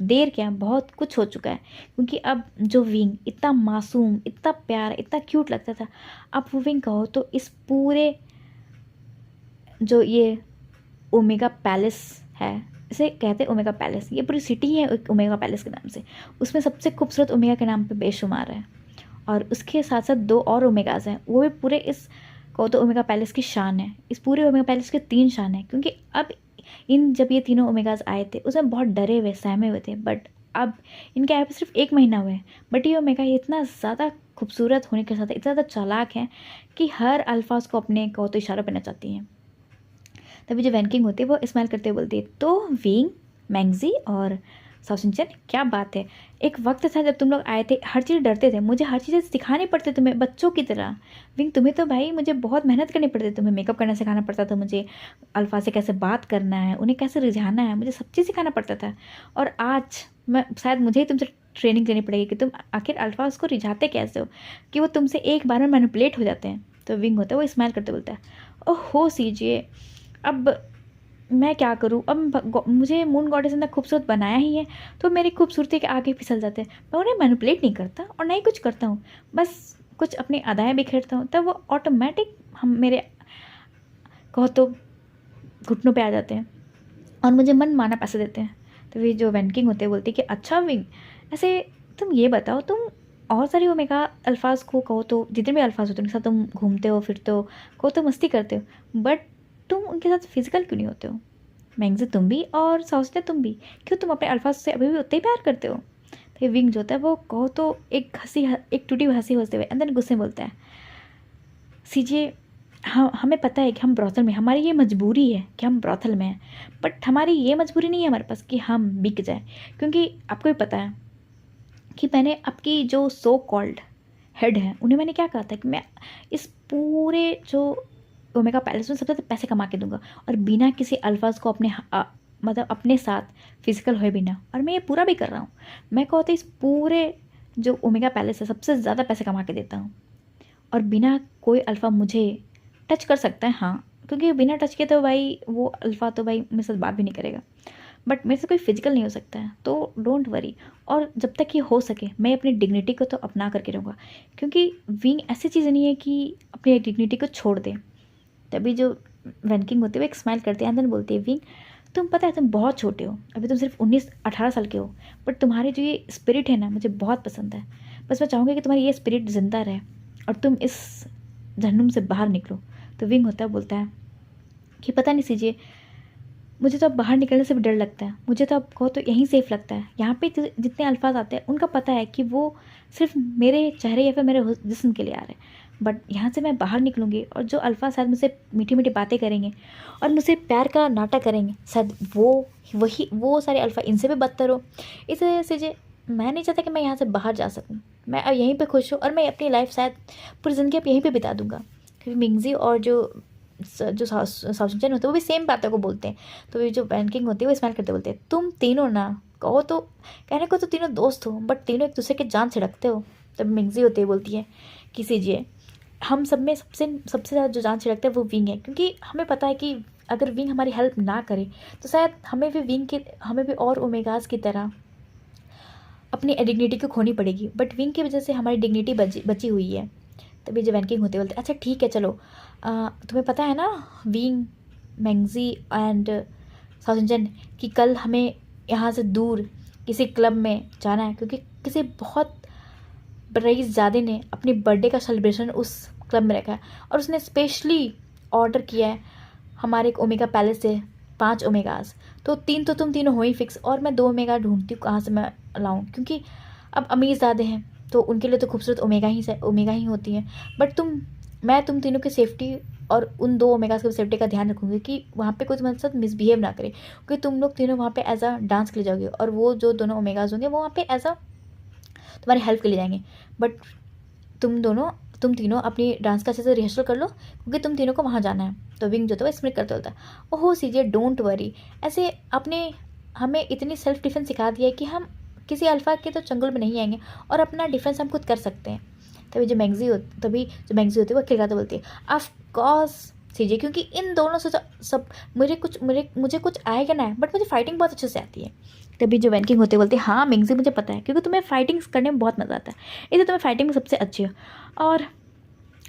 देर क्या बहुत कुछ हो चुका है, क्योंकि अब जो विंग इतना मासूम, इतना प्यारा, इतना क्यूट लगता था, अब वो विंग कहो तो इस पूरे जो ये ओमेगा पैलेस है, इसे कहते हैं ओमेगा पैलेस, ये पूरी सिटी है एक ओमेगा पैलेस के नाम से, उसमें सबसे खूबसूरत ओमेगा के नाम पे बेशुमार है। और उसके साथ साथ 2 और ओमेगाज हैं, वो भी पूरे इस कहो तो ओमेगा पैलेस की शान है, इस पूरे ओमेगा पैलेस के 3 शान है, क्योंकि अब जब ये तीनों ओमेगाज आए थे उसमें बहुत डरे हुए सहमे हुए थे, बट अब इनके आए पे सिर्फ 1 महीना हुआ है, बट ये ओमेगा ये इतना ज़्यादा खूबसूरत होने के साथ इतना ज़्यादा चालाक है कि हर अल्फाज को अपने कहो तो इशारों पर नचाती हैं। तभी जो वैनकिंग होती है वो स्माइल करते हुए बोलती है, तो विंग मैंगजी और साउसिंचन क्या बात है, एक वक्त था जब तुम लोग आए थे, हर चीज़ डरते थे, मुझे हर चीज़ें सिखानी पड़ती तुम्हें बच्चों की तरह। विंग तुम्हें तो भाई मुझे बहुत मेहनत करनी पड़ती, तुम्हें मेकअप करना सिखाना पड़ता था, मुझे अल्फा से कैसे बात करना है, उन्हें कैसे रिझाना है, मुझे सब चीज़ सिखाना पड़ता था। और आज मैं शायद मुझे ही तुमसे ट्रेनिंग देनी पड़ेगी कि तुम आखिर अल्फा उसको रिझाते कैसे हो कि वो तुमसे एक बार में मैनिपुलेट हो जाते हैं। तो विंग होता है वो स्माइल करते बोलता है, ओहो सीजिए, अब मैं क्या करूँ, अब मुझे मून गॉडेस ने खूबसूरत बनाया ही है, तो मेरी खूबसूरती के आगे फिसल जाते हैं। मैं उन्हें मैनिपुलेट नहीं करता और नहीं कुछ करता हूँ, बस कुछ अपनी अदाएँ बिखेरता हूँ, तब वो ऑटोमेटिक हम मेरे कहो तो घुटनों पे आ जाते हैं और मुझे मन माना पैसे देते हैं। तो वे जो वैनकिंग होते हैं बोलते हैं कि अच्छा विंग, ऐसे तुम ये बताओ, तुम और सारी ओमेगा अल्फाज को कहो तो जितने भी अल्फाज होते हैं उनके साथ तुम घूमते हो फिरते हो, कहो तो मस्ती करते हो, बट तुम उनके साथ फिजिकल क्यों नहीं होते हो? मैंगज़े तुम भी और साउसिया तुम भी, क्यों तुम अपने अल्फाज से अभी भी उतने ही प्यार करते हो? तो विंग जो होता है वो कहो तो एक टूटी हुई हंसी हंसते हुए अंदर गुस्से में बोलता है, सीजिए हाँ हमें पता है कि हम ब्रॉथल में, हमारी ये मजबूरी है कि हम ब्रॉथल में हैं, बट हमारी ये मजबूरी नहीं है हमारे पास कि हम बिक जाए, क्योंकि आपको भी पता है कि मैंने आपकी जो सो कॉल्ड हेड है उन्हें मैंने क्या कहा था कि मैं इस पूरे जो ओमेगा पैलेस में सबसे ज़्यादा पैसे कमा के दूंगा और बिना किसी अल्फाज को अपने मतलब अपने साथ फिजिकल हुए बिना, और मैं ये पूरा भी कर रहा हूँ। मैं कहते इस पूरे जो ओमेगा पैलेस है सबसे ज़्यादा पैसे कमा के देता हूँ और बिना कोई अल्फ़ा मुझे टच कर सकता है, हाँ, क्योंकि बिना टच के तो भाई वो अल्फ़ा तो भाई मेरे साथ बात भी नहीं करेगा, बट मेरे से कोई फिजिकल नहीं हो सकता है, तो डोंट वरी। और जब तक ये हो सके मैं अपनी डिग्निटी को तो अपना करके रहूँगा, क्योंकि विंग ऐसी चीज़ नहीं है कि अपनी डिग्निटी को छोड़ दे। तभी जो वैनकिंग होती है वो एक स्माइल करते हैं, अंदर बोलती है, विंग तुम पता है तुम बहुत छोटे हो, अभी तुम सिर्फ 19-18 साल के हो, बट तुम्हारी जो ये स्पिरिट है ना मुझे बहुत पसंद है। बस मैं चाहूँगी कि तुम्हारी ये स्पिरिट ज़िंदा रहे और तुम इस जहन्नुम से बाहर निकलो। तो विंग होता है बोलता है कि पता नहीं सीजिए, मुझे तो अब बाहर निकलने से भी डर लगता है, मुझे तो अब कहो तो यहीं सेफ़ लगता है। यहाँ पे जितने अल्फाज आते हैं उनका पता है कि वो सिर्फ मेरे चेहरे या फिर मेरे जिस्म के लिए आ रहे हैं, बट यहाँ से मैं बाहर निकलूँगी और जो अल्फाज शायद मुझसे मीठी मीठी बातें करेंगे और मुझसे प्यार का नाटक करेंगे, शायद वो सारे अल्फा इनसे भी बदतर हो। इस वजह से जो मैं नहीं चाहता कि मैं यहाँ से बाहर जा सकूँ, मैं अब यहीं पर खुश हूँ और मैं अपनी लाइफ शायद पूरी ज़िंदगी अब यहीं पर बिता दूँगा। क्योंकि मिंगजी और जो साउसिंचन होते हैं वो भी सेम बातों को बोलते हैं। तो ये जो वैनकिंग होती है वो स्माइल करते बोलते हैं, तुम तीनों ना कहो तो कहने को तो तीनों दोस्त हो, बट तीनों एक दूसरे के जान छिड़कते हो। तब मिंगजी होती है बोलती है कि सीजिए, हम सब में सबसे ज़्यादा जो जान छिड़कता है वो विंग है, क्योंकि हमें पता है कि अगर विंग हमारी हेल्प ना करे तो शायद हमें भी और ओमेगास की तरह अपनी डिग्निटी को खोनी पड़ेगी, बट विंग की वजह से हमारी डिग्निटी बची हुई है। तभी जो वैनकिंग होते बोलते अच्छा ठीक है चलो, तुम्हें पता है ना विंग, मैंगजी एंड साउसिंचन कि कल हमें यहाँ से दूर किसी क्लब में जाना है, क्योंकि किसी बहुत रईसज़ादे ने अपनी बर्थडे का सेलिब्रेशन उस क्लब में रखा है और उसने स्पेशली ऑर्डर किया है हमारे एक ओमेगा पैलेस से 5 ओमेगास। तो 3 तो तुम तीनों हो ही फिक्स, और मैं 2 ओमेगा ढूंढती हूँ कहाँ से मैं लाऊं, क्योंकि अब अमीरज़ादे हैं तो उनके लिए तो खूबसूरत ओमेगा ही होती हैं, बट मैं तुम तीनों की सेफ्टी और उन 2 ओमेगास की सेफ्टी का ध्यान रखूँगी कि वहाँ पे कोई तुम्हारे साथ मिसबिहेव ना करे, क्योंकि तुम लोग तीनों वहाँ पे एज अ डांस के लिए जाओगे और वो जो दोनों ओमेगास होंगे वो वहाँ पे एज अ तुम्हारी हेल्प के लिए जाएंगे, बट तुम तीनों अपनी डांस का अच्छे से रिहर्सल कर लो, क्योंकि तुम तीनों को वहाँ जाना है। तो विंग जो था वो स्मिट करते होता है, ओहो सीजे डोंट वरी, ऐसे आपने हमें इतनी सेल्फ डिफेंस सिखा दिया है कि हम किसी अल्फा के तो चंगुल में नहीं आएंगे और अपना डिफेंस हम खुद कर सकते हैं। तभी जो मैंगजी होती है वो खिलखाते बोलती है, ऑफ कोर्स सीजे, क्योंकि इन दोनों से सब मुझे कुछ आएगा ना, बट मुझे फाइटिंग बहुत अच्छे से आती है। तभी जो वैनकिंग होते बोलते हैं, हाँ मिंगजी मुझे पता है, क्योंकि तुम्हें फाइटिंग्स करने में बहुत मज़ा आता है, इसलिए तुम्हें फाइटिंग में सबसे अच्छी हो, और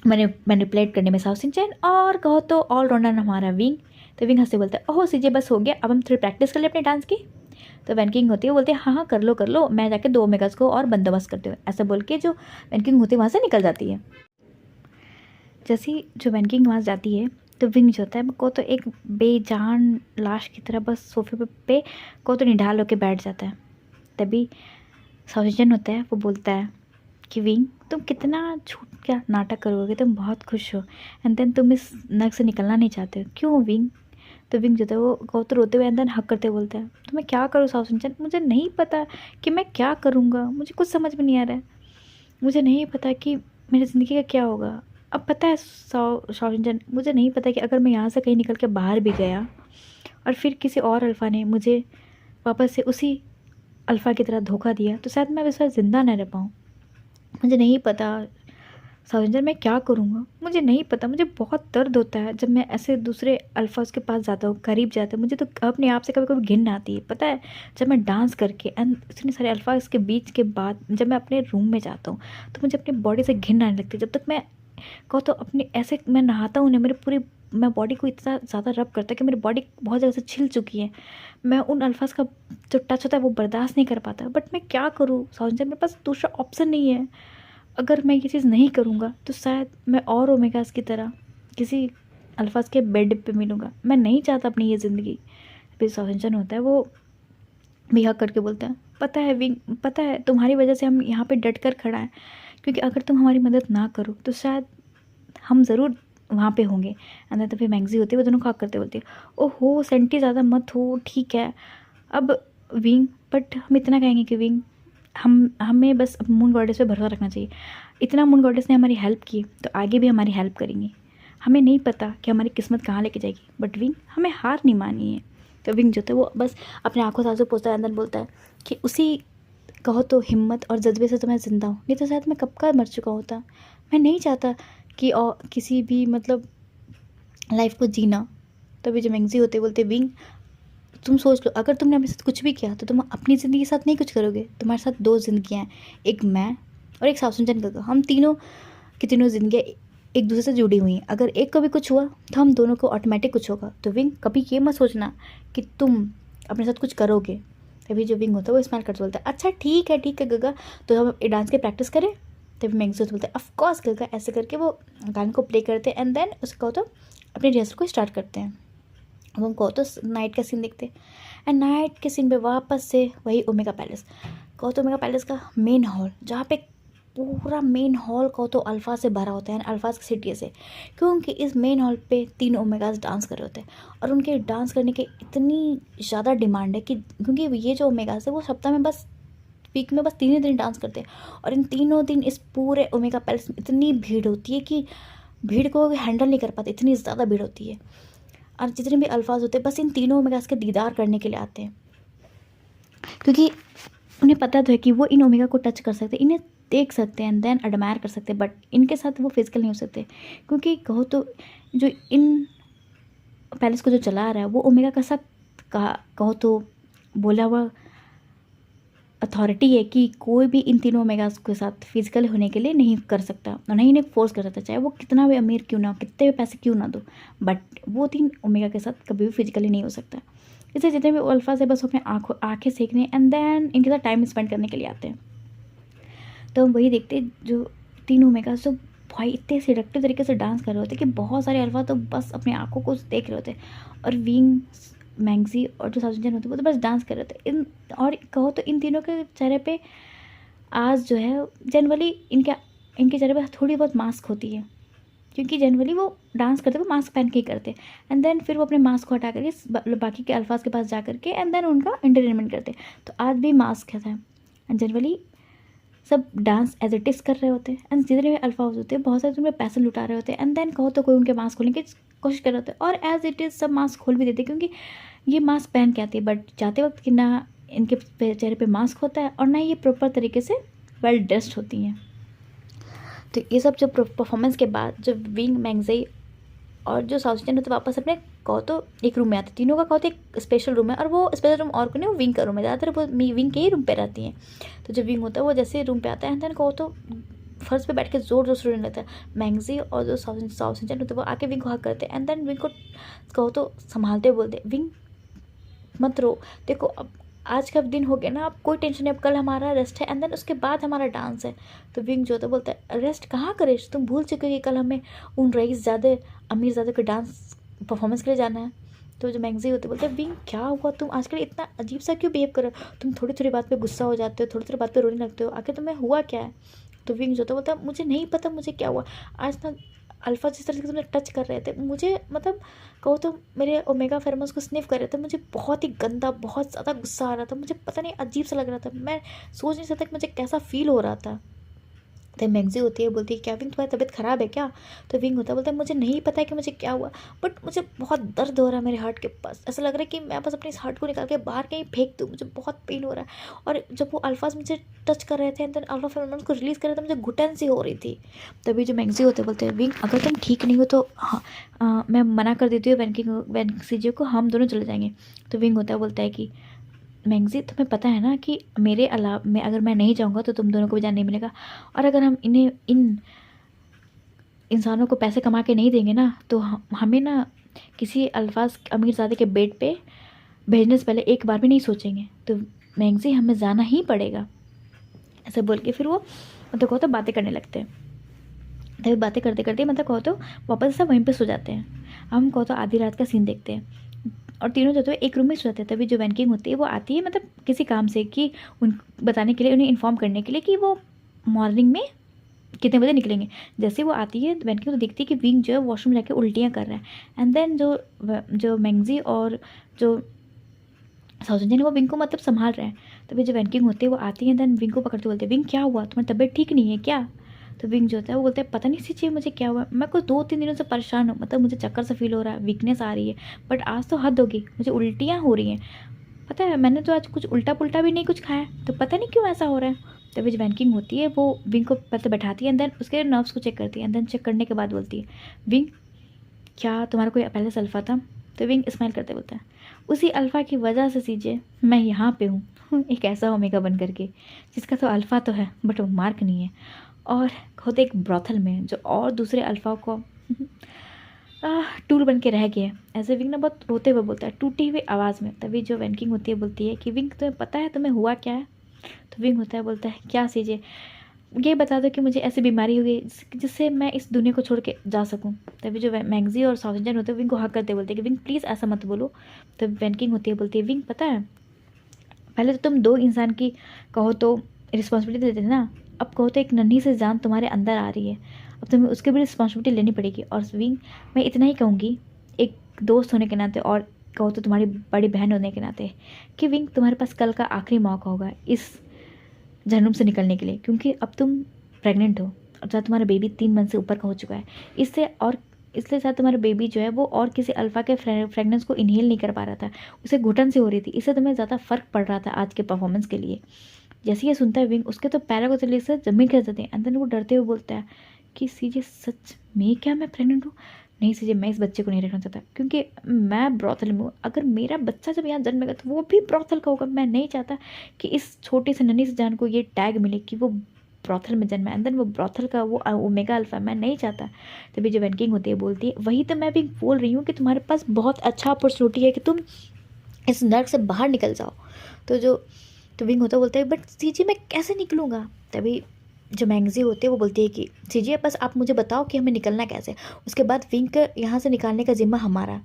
मैनिपुलेट करने में साउसिंचन, और कहो तो ऑलराउंडर हमारा विंग। तो विंग हंसते बोलते हैं, ओहो सीजे बस हो गया, अब हम थोड़ी प्रैक्टिस कर ले अपने डांस की। तो वैनकिंग होती है बोलते हैं, हाँ कर लो, मैं जाके 2 ओमेगास को और बंदोबस्त करते हुए, ऐसा बोल के जो वैनकिंग होती है वहाँ से निकल जाती है। जैसे ही जो वैनकिंग वहाँ जाती है तो विंग जो होता है को तो एक बेजान लाश की तरह बस सोफे पे को तो निढाल होकर बैठ जाता है। तभी साउसिंचन होता है वो बोलता है कि विंग तुम कितना झूठ क्या नाटक करोगे, तुम बहुत खुश हो एंड देन तुम इस नर्क से निकलना नहीं चाहते हो, क्यों विंग? तो विंग जो था वो कहो तो रोते हुए एंड देन हक करते बोलता है, तो मैं क्या करूँ साउसिंचन, मुझे नहीं पता कि मैं क्या करूँगा, मुझे कुछ समझ में नहीं आ रहा है, मुझे नहीं पता कि मेरी ज़िंदगी का क्या होगा। अब पता है साउसिंचन, मुझे नहीं पता कि अगर मैं यहाँ से कहीं निकल के बाहर भी गया और फिर किसी और अल्फ़ा ने मुझे वापस से उसी अल्फ़ा की तरह धोखा दिया तो शायद मैं इस बार ज़िंदा न रह पाऊँ। मुझे नहीं पता साविंदर मैं क्या करूँगा, मुझे नहीं पता। मुझे बहुत दर्द होता है जब मैं ऐसे दूसरे अल्फाज के पास जाता हूँ, करीब जाता है, मुझे तो अपने आप से कभी कभी घिन आती है। पता है जब मैं डांस करके एंड इतने सारे अल्फाज के बीच के बाद जब मैं अपने रूम में जाता हूँ तो मुझे अपनी बॉडी से घिन आने लगती है। जब तक मैं कहो तो अपने ऐसे मैं नहाता हूँ ना, मेरे पूरी मैं बॉडी को इतना ज़्यादा रब करता है कि मेरी बॉडी बहुत ज़्यादा से छिल चुकी है। मैं उन अल्फाज का जो टच होता है वो बर्दाश्त नहीं कर पाता। बट मैं क्या करूँ साउंड, मेरे पास दूसरा ऑप्शन नहीं है। अगर मैं ये चीज़ नहीं करूँगा तो शायद मैं और ओमेगास की तरह किसी अल्फाज के बेड पे मिलूँगा। मैं नहीं चाहता अपनी ये ज़िंदगी। फिर साउंड होता है वो भी हक करके बोलता है, पता है विंग, पता है तुम्हारी वजह से हम यहाँ पे डट कर खड़ा है, क्योंकि अगर तुम हमारी मदद ना करो तो शायद हम ज़रूर वहाँ पे होंगे। अंदर तो फिर मैंगजी होती है, वो दोनों खाक करते बोलती है, ओहो सेंटी ज़्यादा मत हो, ठीक है अब विंग, बट हम इतना कहेंगे कि विंग हमें बस मून गॉडेस पे भरोसा रखना चाहिए। इतना मून गॉडेस ने हमारी हेल्प की तो आगे भी हमारी हेल्प करेंगी। हमें नहीं पता कि हमारी किस्मत कहाँ लेके जाएगी, बट विंग हमें हार नहीं मानी है। तो विंग जो था वो बस अपने आंखों से आंसू पोंछता है, अंदर बोलता है कि उसी कहो तो हिम्मत और जज्बे से तो मैं ज़िंदा हूँ, नहीं तो शायद मैं कब का मर चुका होता। मैं नहीं चाहता कि और किसी भी मतलब लाइफ को जीना। तभी जो मैंगजी होते बोलते विंग तुम सोच लो, अगर तुमने अपने साथ कुछ भी किया तो तुम अपनी ज़िंदगी के साथ नहीं कुछ करोगे, तुम्हारे साथ दो ज़िंदगियाँ हैं, एक मैं और एक साउसुंजन का। हम तीनों की तीनों ज़िंदगियाँ एक दूसरे से जुड़ी हुई हैं। अगर एक को भी कुछ हुआ तो हम दोनों को ऑटोमेटिक कुछ होगा। तो विंग कभी ये मत सोचना कि तुम अपने साथ कुछ करोगे। तभी जो विंग होता है वो स्माइल करते बोलता है, अच्छा ठीक है गगा, तो हम डांस की प्रैक्टिस करें। तभी मैंगजी बोलते हैं ऑफकोर्स गगा। ऐसे करके वो गाने को प्ले करते हैं एंड देन उसको तो अपने रिहर्सल को स्टार्ट करते हैं। अब हम कहो तो नाइट का सीन देखते हैं एंड नाइट के सीन पे वापस से वही ओमेगा पैलेस। कहो तो ओमेगा पैलेस का मेन हॉल, जहाँ पे पूरा मेन हॉल कहो तो अल्फाज से भरा होता है, अल्फाज की सिटी से, क्योंकि इस मेन हॉल पे 3 ओमेगाज डांस कर रहे होते हैं और उनके डांस करने की इतनी ज़्यादा डिमांड है कि क्योंकि ये जो ओमेगाज है वो सप्ताह में बस वीक में बस 3 ही दिन डांस करते हैं और इन तीनों दिन इस पूरे ओमेगा पैलेस में इतनी भीड़ होती है कि भीड़ को हैंडल नहीं कर पाते, इतनी ज़्यादा भीड़ होती है। और जितने भी अल्फाज होते हैं बस इन तीनों ओमेगास के दीदार करने के लिए आते हैं, क्योंकि उन्हें पता तो है कि वो इन ओमेगा को टच कर सकते हैं, इन्हें देख सकते हैं एंड देन एडमायर कर सकते हैं, बट इनके साथ वो फिजिकल नहीं हो सकते, क्योंकि कहो तो जो इन पैलेस को जो चला रहा है वो ओमेगा का सब कहो तो बोला हुआ अथॉरिटी है कि कोई भी इन तीनों ओमेगास के साथ फिजिकल होने के लिए नहीं कर सकता और नहीं इन्हें फोर्स कर सकता, चाहे वो कितना भी अमीर क्यों ना हो, कितने भी पैसे क्यों ना दो, बट वो 3 ओमेगा के साथ कभी भी फिजिकली नहीं हो सकता। इसलिए जितने भी अल्फाज है बस अपने आँखें सेकने एंड देन इनके साथ टाइम स्पेंड करने के लिए आते हैं। तो हम वही देखते हैं जो 3 ओमेगास जो भाई इतने सिडक्टिव तरीके से डांस कर रहे होते कि बहुत सारे अल्फा तो बस अपनी आंखों को देख रहे होते और विंग मैंगजी और जो साउंड होते वो तो बस डांस कर रहे थे। इन और कहो तो इन तीनों के चेहरे पे आज जो है जनरली इनके चेहरे पे थोड़ी बहुत मास्क होती है, क्योंकि जनरली वो डांस करते वो मास्क पहन के ही करते एंड देन फिर वो अपने मास्क को हटा करके बाकी के अल्फाज के पास जा करके एंड देन उनका एंटरटेनमेंट करते। तो आज भी मास्क है एंड जनरली सब डांस एज इट इज़ कर रहे होते हैं एंड जितने भी अल्फाज होते हैं बहुत सारे उनमें पैसे लुटा रहे होते हैं एंड देन कहो तो कोई उनके मास्क खोलने की कोशिश कर रहे होते हैं और एज इट इज़ सब मास्क खोल भी देते हैं, क्योंकि ये मास्क पहन के आते हैं बट जाते वक्त कि ना इनके चेहरे पे मास्क होता है और ना ये प्रॉपर तरीके से वेल ड्रेस्ड होती हैं। तो ये सब जो परफॉर्मेंस के बाद जो विंग मैंगजी और जो साउथ होते वापस अपने कहो तो एक रूम में आते, तीनों का कहो तो एक स्पेशल रूम है और वो स्पेशल रूम और को नहीं, वो विंग का रूम है, ज़्यादातर वो विंग के ही रूम पे रहती हैं। तो जब विंग होता है वो जैसे रूम पे आता है देन कहो तो फर्श पे बैठ के जोर जोर से रोने लगता है। मैंगजी और जो साउथ होते हैं वो आके विंग को हक करते हैं एंड देन विंग को कहो तो संभालते बोलते विंग मत रो, देखो अब आज का दिन हो गया ना, अब कोई टेंशन नहीं, अब कल हमारा रेस्ट है एंड देन उसके बाद हमारा डांस है। तो विंग जो होता है बोलता है रेस्ट कहाँ करे, तुम भूल चुके हो कि कल हमें उन रईस ज़्यादा अमीर ज़्यादा के डांस परफॉर्मेंस के लिए जाना है। तो जो मैंगजी होते बोलते हैं विंग क्या हुआ, तुम आजकल इतना अजीब सा क्यों बिहेव करो, तुम थोड़ी थोड़ी बात पे गुस्सा हो जाते हो, थोड़ी थोड़ी बात पे रोने लगते हो, आखिर तुम्हें हुआ क्या है। तो विंग जो होता बोलता है मुझे नहीं पता मुझे क्या हुआ, आज ना अल्फा जिस तरह से तुमने टच कर रहे थे, मुझे मतलब कहो तो मेरे ओमेगा फेरोमोन्स को स्निफ कर रहे थे, मुझे बहुत ही गंदा, बहुत ज़्यादा गुस्सा आ रहा था, मुझे पता नहीं अजीब सा लग रहा था, मैं सोच नहीं सकता कि मुझे कैसा फील हो रहा था। तो मैगजी होती है, बोलती है क्या विंग तुम्हारी तबीयत ख़राब है क्या? तो विंग होता है, बोलता है मुझे नहीं पता है कि मुझे क्या हुआ, बट मुझे बहुत दर्द हो रहा है मेरे हार्ट के पास, ऐसा लग रहा है कि मैं बस अपने इस हार्ट को निकाल के बाहर कहीं फेंक दूँ, मुझे बहुत पेन हो रहा है। और जब वो अल्फाज मुझे टच कर रहे थे एंड देन अल्फा फेरोमोन्स को रिलीज़ कर रहे थे, मुझे घुटन सी हो रही थी। तभी जो मैगजी होते बोलते हैं विंग अगर तुम ठीक नहीं हो तो हाँ, मैं मना कर देती हूँ वेंकी को, हम दोनों चले जाएंगे। तो विंग होता है, बोलता है कि मैगजी तुम्हें पता है ना कि मेरे अलावा मैं अगर मैं नहीं जाऊँगा तो तुम दोनों को भी जान नहीं मिलेगा, और अगर हम इन्हें इन इंसानों को पैसे कमा के नहीं देंगे ना तो हमें ना किसी अल्फाज अमीरजादे के बेड पे भेजने से पहले एक बार भी नहीं सोचेंगे, तो मैगजी हमें जाना ही पड़ेगा। ऐसे बोल के फिर वो मतलब कहो तो बातें करने लगते हैं। तभी बातें करते करते मतलब कहो तो वापस सब वहीं पे सो जाते हैं। हम कहो तो आधी रात का सीन देखते हैं और तीनों जो तो एक रूम में सो जाते हैं। तभी जो वैनकिंग होती है वो आती है मतलब किसी काम से कि उन बताने के लिए, उन्हें इन्फॉर्म करने के लिए कि वो मॉर्निंग में कितने बजे निकलेंगे। जैसे वो आती है वैनकिंग तो देखती है कि विंग जो है वॉशरूम जाके उल्टियाँ कर रहा है। एंड देन जो मैगजी और जो साउथ इंडियन वो विंग को मतलब संभाल रहे हैं। तभी जो वैनकिंग होती है वो आती है, देन विंग को पकड़ते बोलते हैं विंग क्या हुआ, तुम्हारी तबीयत ठीक नहीं है क्या? तो विंग जो होता है वो बोलता है पता नहीं सी चाहिए मुझे क्या हुआ, मैं कुछ 2-3 दिनों से परेशान हूँ, मतलब मुझे चक्कर सा फील हो रहा है, वीकनेस आ रही है, बट आज तो हद होगी, मुझे उल्टियाँ हो रही हैं। पता है मैंने तो आज कुछ उल्टा पुल्टा भी नहीं कुछ खाया, तो पता नहीं क्यों ऐसा हो रहा है। तभी जो वैनकिंग होती है वो विंग को पहले बैठाती है एंड देन उसके नर्व्स को चेक करती है एंड देन चेक करने के बाद बोलती है विंग क्या तुम्हारा कोई पहले से अल्फा था? तो विंग स्माइल करते बोलता है उसी अल्फा की वजह से सीजे मैं यहाँ पे हूँ एक ऐसा ओमेगा बन करके जिसका तो अल्फा तो है बट वो मार्क नहीं है, और खुद एक ब्रॉथल में जो और दूसरे अल्फा को टूल बन के रह गया। ऐसे विंग ना बहुत रोते हुए बोलता है टूटी हुई आवाज़ में। तभी जो वैनकिंग होती है बोलती है कि विंग तुम्हें पता है तुम्हें हुआ क्या है? तो विंग होता है, बोलता है क्या सीजे, ये बता दो कि मुझे ऐसी बीमारी हुई जिससे मैं इस दुनिया को छोड़ के जा सकूं। तभी जो मैगजी और साउथ इंडियन होते हैं विंग को हक करते बोलते हैं कि विंग प्लीज़ ऐसा मत बोलो। तब वैनकिंग होती है, बोलती है विंग पता है पहले तो तुम 2 इंसान की कहो तो रिस्पॉन्सिबिलिटी देते थे ना, अब कहो तो एक नन्ही से जान तुम्हारे अंदर आ रही है, अब तुम्हें उसकी भी रिस्पॉन्सिबिलिटी लेनी पड़ेगी। और विंग मैं इतना ही कहूँगी एक दोस्त होने के नाते और कहो तो तुम्हारी बड़ी बहन होने के नाते कि विंग तुम्हारे पास कल का आखिरी मौका होगा इस जहनुम से निकलने के लिए, क्योंकि अब तुम प्रेग्नेंट हो और शायद तुम्हारा बेबी 3 मंथ से ऊपर का हो चुका है, इससे और इसलिए शायद तुम्हारा बेबी जो है वो और किसी अल्फा के फ्रेगनेंस को इनहेल नहीं कर पा रहा था, उसे घुटन से हो रही थी, इससे तुम्हें ज़्यादा फ़र्क पड़ रहा था आज के परफॉर्मेंस के लिए। जैसे ये सुनता है विंग उसके तो पैरों को तले से ज़मीन खिसक जाती है एंड देन वो डरते हुए बोलता है कि सीजे सच में क्या मैं प्रेग्नेंट हूँ? नहीं सीजे मैं इस बच्चे को नहीं रखना चाहता क्योंकि मैं ब्रॉथल में हूँ, अगर मेरा बच्चा जब यहाँ जन्मेगा तो वो भी ब्रॉथल का होगा, मैं नहीं चाहता कि इस छोटी से नन्ही से जान को ये टैग मिले कि वो ब्रॉथल में जन्मा एंड देन वो ब्रॉथल का वो ओमेगा अल्फा, मैं नहीं चाहता। तभी जो वैनकिंग होती है बोलती है वही तो मैं भी बोल रही हूँ कि तुम्हारे पास बहुत अच्छा अपॉर्चुनिटी है कि तुम इस नर्क से बाहर निकल जाओ। तो विंग होता बोलता है बट सीजी मैं कैसे निकलूँगा? तभी जो मैगजी होती है वो बोलती है कि सीजी बस आप मुझे बताओ कि हमें निकलना कैसे, उसके बाद विंग का यहाँ से निकालने का जिम्मा हमारा।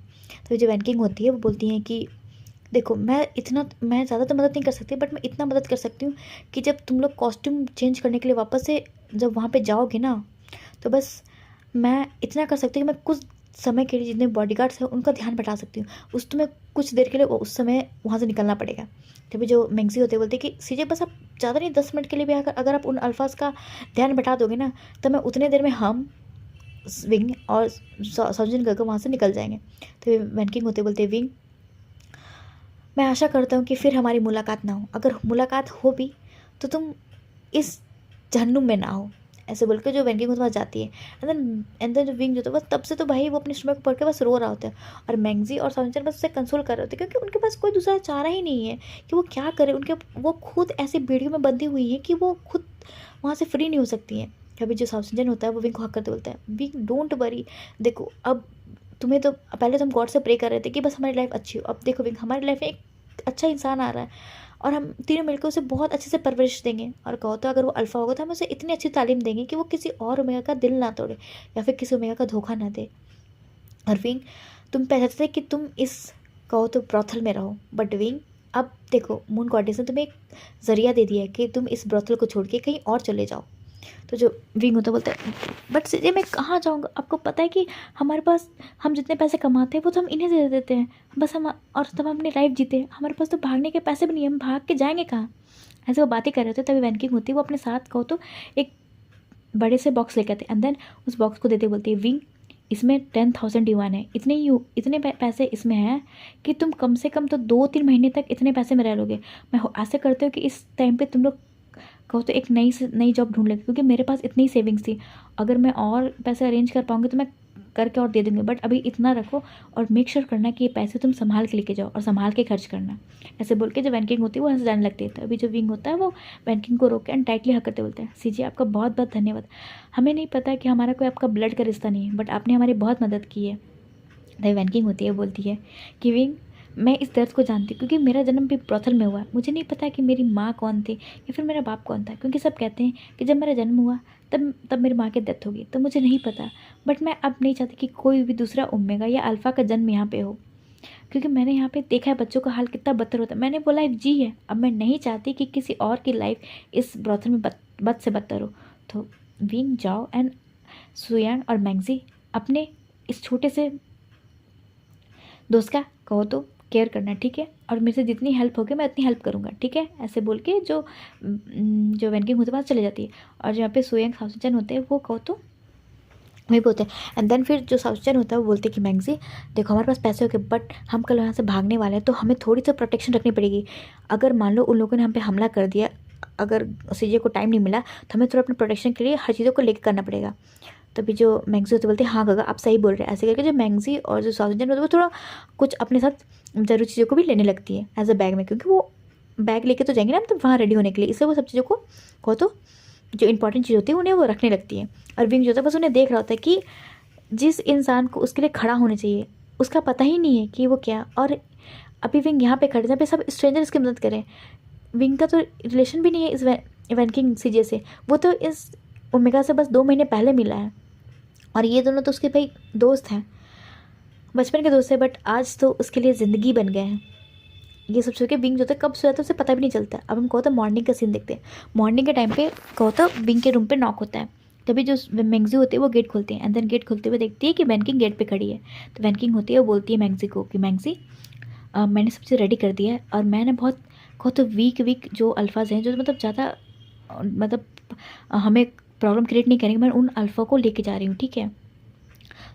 तो जो वैनकिंग होती है वो बोलती हैं कि देखो मैं ज़्यादा तो मदद नहीं कर सकती बट मैं इतना मदद कर सकती हूँ कि जब तुम लोग कॉस्ट्यूम चेंज करने के लिए वापस से जब वहाँ पे जाओगे ना तो बस मैं इतना कर सकती हूँ कि मैं कुछ समय के लिए जितने बॉडीगार्ड्स हैं उनका ध्यान बटा सकती हूँ, उस तुम्हें कुछ देर के लिए उस समय वहाँ से निकलना पड़ेगा। तभी जो मैगजी होते बोलते कि सीजे बस आप ज़्यादा नहीं 10 मिनट के लिए भी अगर आप उन अल्फाज का ध्यान बटा दोगे ना तो मैं उतने देर में हम विंग और साउजन करके वहाँ से निकल जाएंगे। तो वैनकिंग होते बोलते विंग मैं आशा करता हूँ कि फिर हमारी मुलाकात ना हो, अगर मुलाकात हो भी तो तुम इस जहन्नुम में ना हो। ऐसे बोल के जो वैनकिंग उसके पास जाती है एंड देन जो विंग जो था बस तब से तो भाई वो अपने स्टमक पढ़ के बस रो रहा होता है और मैगजी और साउंचन बस उसे कंसोल कर रहे होते हैं क्योंकि उनके पास कोई दूसरा चारा ही नहीं है कि वो क्या करे, उनके वो खुद ऐसी बेड़ियों में बंधी हुई है कि वो खुद वहाँ से फ्री नहीं हो सकती हैं। कभी जो साउंचन होता है वो विंग को हक करते बोलता है विंग डोंट वरी, देखो अब तुम्हें तो पहले तो हम गॉड से प्रे कर रहे थे कि बस हमारी लाइफ अच्छी हो, अब देखो विंग हमारी लाइफ में एक अच्छा इंसान आ रहा है और हम तीनों मिलकर उसे बहुत अच्छे से परवरिश देंगे, और कहो तो अगर वो अल्फ़ा होगा तो हम उसे इतनी अच्छी तालीम देंगे कि वो किसी और ओमेगा का दिल ना तोड़े या फिर किसी ओमेगा का धोखा ना दे। और विंग तुम पहले थे कि तुम इस कहो तो ब्रॉथल में रहो, बट विंग अब देखो मून गॉडेस ने तुम्हें एक ज़रिया दे दिया है कि तुम इस ब्रॉथल को छोड़ के कहीं और चले जाओ। तो जो विंग होता है बोलता है बट सीजे मैं कहाँ जाऊँगा, आपको पता है कि हमारे पास हम जितने पैसे कमाते हैं वो तो हम इन्हें दे देते हैं बस हम, और तब हम अपनी लाइफ जीते हैं, हमारे पास तो भागने के पैसे भी नहीं है, हम भाग के जाएंगे कहाँ। ऐसे वो बातें कर रहे होते तभी वैनकिंग होती है, वो अपने साथ कहो तो एक बड़े से बॉक्स लेकर आते एंड देन उस बॉक्स को देते बोलती है विंग इसमें 10,000 युआन है, इतने पैसे इसमें हैं कि तुम कम से कम तो 2-3 महीने तक इतने पैसे में रह लोगे। मैं ऐसे करती हूँ कि इस टाइम पे तुम लोग कहो तो एक नई जॉब ढूंढ लेगी, क्योंकि मेरे पास इतनी सेविंग्स थी, अगर मैं और पैसे अरेंज कर पाऊँगी तो मैं करके और दे दूँगी, बट अभी इतना रखो और मेक श्योर करना कि ये पैसे तुम संभाल के लेके जाओ और संभाल के खर्च करना। ऐसे बोल के जो वैनकिंग होती है वो हंस जाने लगती है। तो अभी जो विंग होता है वो वैनकिंग को रोक के एंड टाइटली हक करते बोलते हैं सीजी आपका बहुत बहुत धन्यवाद, हमें नहीं पता कि हमारा कोई आपका ब्लड का रिश्ता नहीं है बट आपने हमारी बहुत मदद की है। तभी वैनकिंग होती है बोलती है कि विंग मैं इस दर्द को जानती हूँ क्योंकि मेरा जन्म भी ब्रोथल में हुआ है, मुझे नहीं पता कि मेरी माँ कौन थी या फिर मेरा बाप कौन था, क्योंकि सब कहते हैं कि जब मेरा जन्म हुआ तब मेरी माँ की डेथ होगी, तो मुझे नहीं पता। बट मैं अब नहीं चाहती कि कोई भी दूसरा ओमेगा या अल्फ़ा का जन्म यहाँ पे हो, क्योंकि मैंने यहाँ पे देखा है बच्चों का हाल कितना बदतर होता है। मैंने वो लाइफ जी है, अब मैं नहीं चाहती कि किसी और की लाइफ इस ब्रोथल में बद से बदतर हो। तो विंग जाओ एंड सुयांग और मैंगजी अपने इस छोटे से दोस्त का कहो तो केयर करना, ठीक है, और मेरे से जितनी हेल्प होगी मैं उतनी हेल्प करूँगा, ठीक है। ऐसे बोल के जो वैनकिंग होते पास चले जाती है और जहाँ पे सुयांग साउचन होते हैं वो कहो तो वही बोलते हैं। एंड देन फिर जो साउचन होता है वो बोलते हैं कि मैंगजी देखो हमारे पास पैसे हो गए बट हम कल यहाँ से भागने वाले हैं, तो हमें थोड़ी सी प्रोटेक्शन रखनी पड़ेगी। अगर मान लो उन लोगों ने हम पे हमला कर दिया, अगर सीजे को टाइम नहीं मिला तो हमें थोड़ा अपने प्रोटेक्शन के लिए हर चीज़ों को लेकर करना पड़ेगा। तभी जो मैंगजी होते बोलते हैं हाँ गगा आप सही बोल रहे हैं। ऐसे करके जो मैंगजी और जो साउचन होते हैं वो थोड़ा कुछ अपने साथ ज़रूरी चीज़ों को भी लेने लगती है एज अ बैग में, क्योंकि वो बैग लेके तो जाएंगे ना मतलब वहाँ रेडी होने के लिए, इसलिए वो सब चीज़ों को कहो तो जो इंपॉर्टेंट चीज़ होती है उन्हें वो रखने लगती है। और विंग जो होता है बस उन्हें देख रहा होता है कि जिस इंसान को उसके लिए खड़ा होना चाहिए उसका पता ही नहीं है कि वो क्या, और अभी विंग यहाँ पे खड़े जहाँ पे सब स्ट्रेंजर इसकी मदद करें। विंग का तो रिलेशन भी नहीं है इस वैनकिंग सीजे से, वो तो इस ओमेगा से बस 2 महीने पहले मिला है और ये दोनों तो उसके भाई दोस्त हैं, बचपन के दोस्त हैं, बट आज तो उसके लिए ज़िंदगी बन गए हैं। ये सब सोच के विंग जो था कब सोया था उसे पता भी नहीं चलता। अब हम कहो तो मॉर्निंग का सीन देखते हैं। मॉर्निंग के टाइम पे कहो तो विंग के रूम पे नॉक होता है, तभी जो मैंगजी होती है वो गेट खोलते हैं एंड देन गेट खोलते हुए देखती है कि वैनकिंग गेट पे खड़ी है। तो वैनकिंग होती है वो बोलती है मैंगजी को कि मैंगजी मैंने सब चीज़ रेडी कर दिया है और मैंने बहुत कहो तो वीक जो अल्फाज हैं जो मतलब ज़्यादा मतलब हमें प्रॉब्लम क्रिएट नहीं करेंगे, मैं उन अल्फ़ा को लेके जा रही हूँ, ठीक है।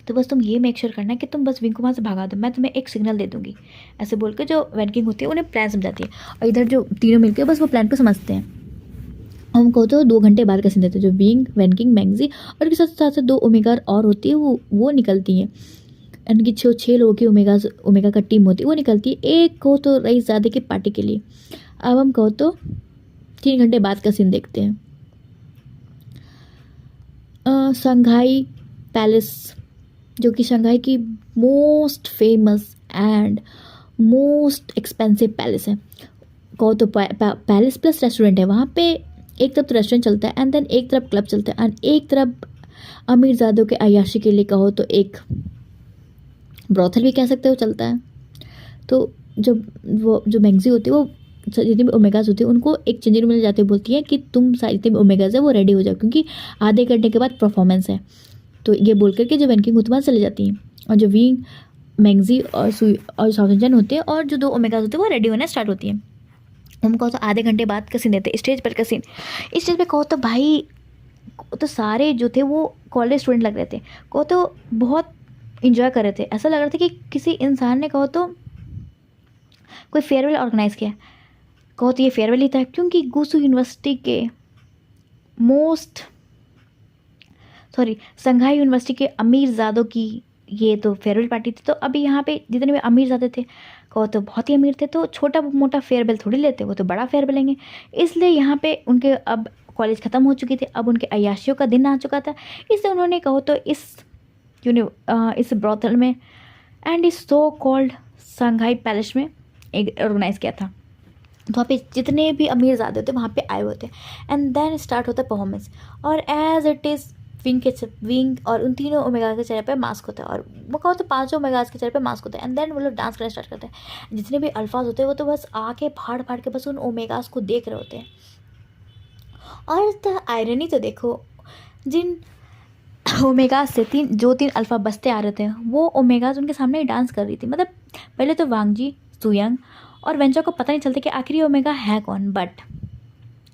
तो बस तुम ये मेक श्योर करना कि तुम बस विंग को वहाँ से भगा दो, मैं तुम्हें एक सिग्नल दे दूँगी। ऐसे बोल के जो वैनकिंग होती है उन्हें प्लान समझाती है और इधर जो तीनों मिलकर बस वो प्लान को समझते हैं। हम कहो तो 2 घंटे बाद का सीन देते हैं, जो विंग वैनकिंग मैंगजी और उसके साथ साथ 2 ओमेगा और होती है वो निकलती हैं, इनकी 6 लोगों की ओमेगा का टीम होती है वो निकलती है एक को तो रईसज़ादे की पार्टी के लिए। अब हम कहो तो 3 घंटे बाद का सीन देखते हैं। शंघाई पैलेस जो कि शंघाई की most famous and most expensive palace है, कहो तो पैलेस प्लस रेस्टोरेंट है। वहाँ पे एक तरफ तो रेस्टोरेंट चलता है एंड देन एक तरफ क्लब चलता है एंड एक तरफ अमीरजादों के अय्याशी के लिए कहो तो एक ब्रोथल भी कह सकते हो चलता है। तो जो मैंगजी होती है वो जितनी भी ओमेगाज होती है उनको एक चेंजिंग रूम में ले जाते हुए बोलती है कि तुम सारी जितनी भी ओमेगाज है वो रेडी हो जाओ क्योंकि आधे घंटे के बाद परफॉर्मेंस है। तो ये बोल करके जो वैनकिंग होती है चले जाती हैं और जो विंग मैंगजी और साउथन होते हैं और जो 2 ओमेगाज होते हैं वो रेडी होना स्टार्ट होती हैं। हम कहो तो आधे घंटे बाद का सीन देते हैं, स्टेज पर का सीन। स्टेज पे कहो तो भाई तो सारे जो थे वो कॉलेज स्टूडेंट लग रहे थे, कहो तो बहुत इंजॉय कर रहे थे। ऐसा लग रहा था कि किसी इंसान ने कहो तो कोई फेयरवेल ऑर्गेनाइज़ किया, कहो तो ये फेयरवेल ही था क्योंकि गुसू यूनिवर्सिटी के शंघाई यूनिवर्सिटी के अमीरजादों की ये तो फेयरवेल पार्टी थी। तो अभी यहाँ पे जितने भी अमीरजादे थे कहो तो बहुत ही अमीर थे, तो छोटा मोटा फेयरवेल थोड़ी लेते, वो तो बड़ा फेयरवेल लेंगे। इसलिए यहाँ पे उनके अब कॉलेज ख़त्म हो चुकी थी, अब उनके अय्याशियों का दिन आ चुका था, इसलिए उन्होंने कहो तो इस ब्रोथल में एंड इस सो कॉल्ड शंघाई पैलेस में एक ऑर्गेनाइज़ किया था। तो वहाँ पे जितने भी अमीरजादे होते वहाँ पे आए हुए थे एंड देन स्टार्ट होता है परफॉर्मेंस। और एज इट इज़ विंग और उन तीनों ओमेगा के चेहरे पे मास्क होता है और वो कहो तो 5 ओमेगाज के चेहरे पे मास्क होता है एंड देन वो लोग डांस करना स्टार्ट करते हैं। जितने भी अल्फाज होते हैं वो तो बस आके फाड़ फाड़ के बस उन ओमेगाज को देख रहे होते हैं और द आयरनी तो देखो, जिन ओमेगास से तीन अल्फ़ा बसते आ रहे थे, वो ओमेगास उनके सामने ही डांस कर रही थी। मतलब पहले तो वांगजी, सुयंग और वेंचर को पता नहीं चलता कि आखिर ये ओमेगा है कौन, बट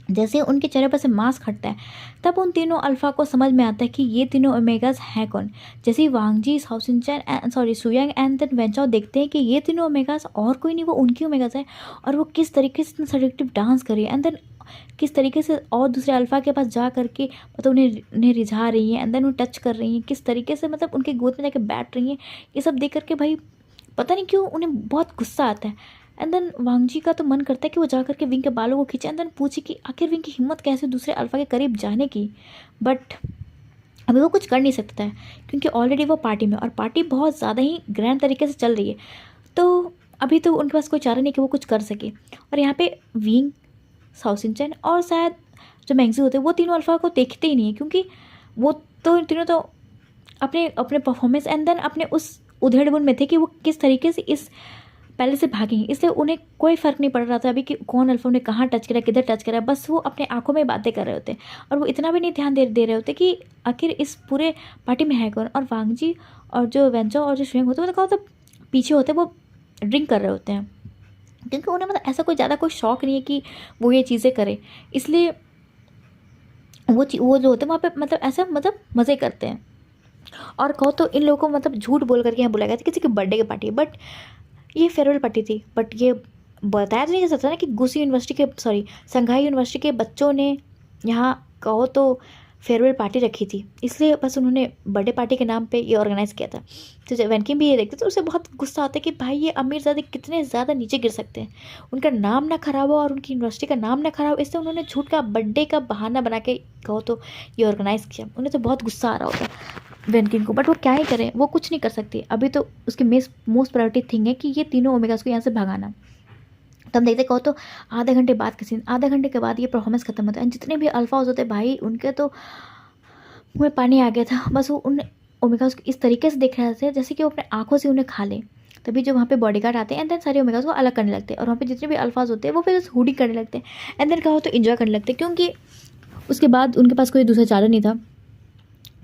जैसे उनके चेहरे पर से मास्क हटता है तब उन तीनों अल्फ़ा को समझ में आता है कि ये तीनों ओमेगास हैं कौन। जैसे ही वांगजी, साओसिंचन सॉरी सुयंग एंड देन वेंचाओ देखते हैं कि ये तीनों ओमेगास और कोई नहीं, वो उनकी ओमेगास है, और वो किस तरीके से सडिक्टिव डांस कर रही है, एंड देन किस तरीके से और दूसरे अल्फ़ा के पास जा करके मतलब उन्हें रिझा रही हैं, एंड देन वो टच कर रही हैं, किस तरीके से मतलब उनके गोद में जाके बैठ रही हैं। ये सब देख करके भाई पता नहीं क्यों उन्हें बहुत गुस्सा आता है। एंड देन वांगजी का तो मन करता है कि वो जा करके विंग के बालों को खींचे, एंड देन पूछे कि आखिर विंग की हिम्मत कैसे दूसरे अल्फ़ा के करीब जाने की। बट अभी वो कुछ कर नहीं सकता है क्योंकि ऑलरेडी वो पार्टी में, और पार्टी बहुत ज़्यादा ही ग्रैंड तरीके से चल रही है, तो अभी तो उनके पास कोई चारा नहीं कि वो कुछ कर सके। और यहाँ पे विंग, साओसिंचन और शायद जो मैंगजी होते हैं वो तीनों अल्फ़ा को देखते ही नहीं है, क्योंकि वो तो तीनों तो अपने अपने परफॉर्मेंस एंड देन अपने उस उधेड़-बुन में थे कि वो किस तरीके से इस पहले से भागेंगे, इसलिए उन्हें कोई फ़र्क नहीं पड़ रहा था अभी कि कौन अल्फ़ा उन्हें कहाँ टच करा, किधर टच करा, बस वो अपने आँखों में बातें कर रहे होते और वो इतना भी नहीं ध्यान दे रहे होते कि आखिर इस पूरे पार्टी में है कौन। और वांगजी और जो वेंचो और जो शुयंग होते हैं वो तो कहो तो पीछे होते हैं, वो ड्रिंक कर रहे होते हैं, क्योंकि उन्हें मतलब ऐसा कोई ज़्यादा कोई शौक नहीं है कि वो ये चीज़ें करें, इसलिए वो जो होते हैं वहाँ पे मतलब ऐसा मतलब मज़े करते हैं। और कहो तो इन लोगों को मतलब झूठ बोल करके यहाँ बुलाया गया था किसी के बर्थडे की पार्टी, बट ये फेयरवेल पार्टी थी। बट ये बताया तो नहीं जा सकता ना कि गुसी यूनिवर्सिटी के सॉरी संघाई यूनिवर्सिटी के बच्चों ने यहाँ कहो तो फेयरवेल पार्टी रखी थी, इसलिए बस उन्होंने बर्थडे पार्टी के नाम पे ये ऑर्गेनाइज़ किया था। तो जब वैनकिन भी ये देखते तो उसे बहुत गुस्सा आता है कि भाई ये अमीरजादे कितने ज़्यादा नीचे गिर सकते हैं, उनका नाम ना खराब हो और उनकी यूनिवर्सिटी का नाम ना खराब हो, इसलिए उन्होंने झूठ का बर्थडे का बहाना बना के कहो तो ये ऑर्गेनाइज़ किया। उन्हें तो बहुत गुस्सा आ रहा होता वैनकिन को, बट वो क्या ही करें, वो कुछ नहीं कर सकती। अभी तो उसकी मोस्ट प्रायोरिटी थिंग है कि ये तीनों ओमेगास को यहाँ से भगाना। तो हम देखते कहो तो आधे घंटे बाद का सीन, आधे घंटे के बाद ये परफॉर्मेंस खत्म होता है, जितने भी अल्फाज होते भाई उनके तो मुँह में पानी आ गया था। बस वो उन ओमेगास को इस तरीके से देख रहे थे जैसे कि वो अपने आंखों से उन्हें खा ले। तभी जो वहाँ पे बॉडीगार्ड आते हैं एंड देन सारे ओमेगास को अलग करने लगते हैं, और वहाँ पे जितने भी अल्फाज होते हैं वो फिर हुडी करने लगते हैं, एंड देन कहो तो इन्जॉय करने लगते हैं, क्योंकि उसके बाद उनके पास कोई दूसरा चारा नहीं था।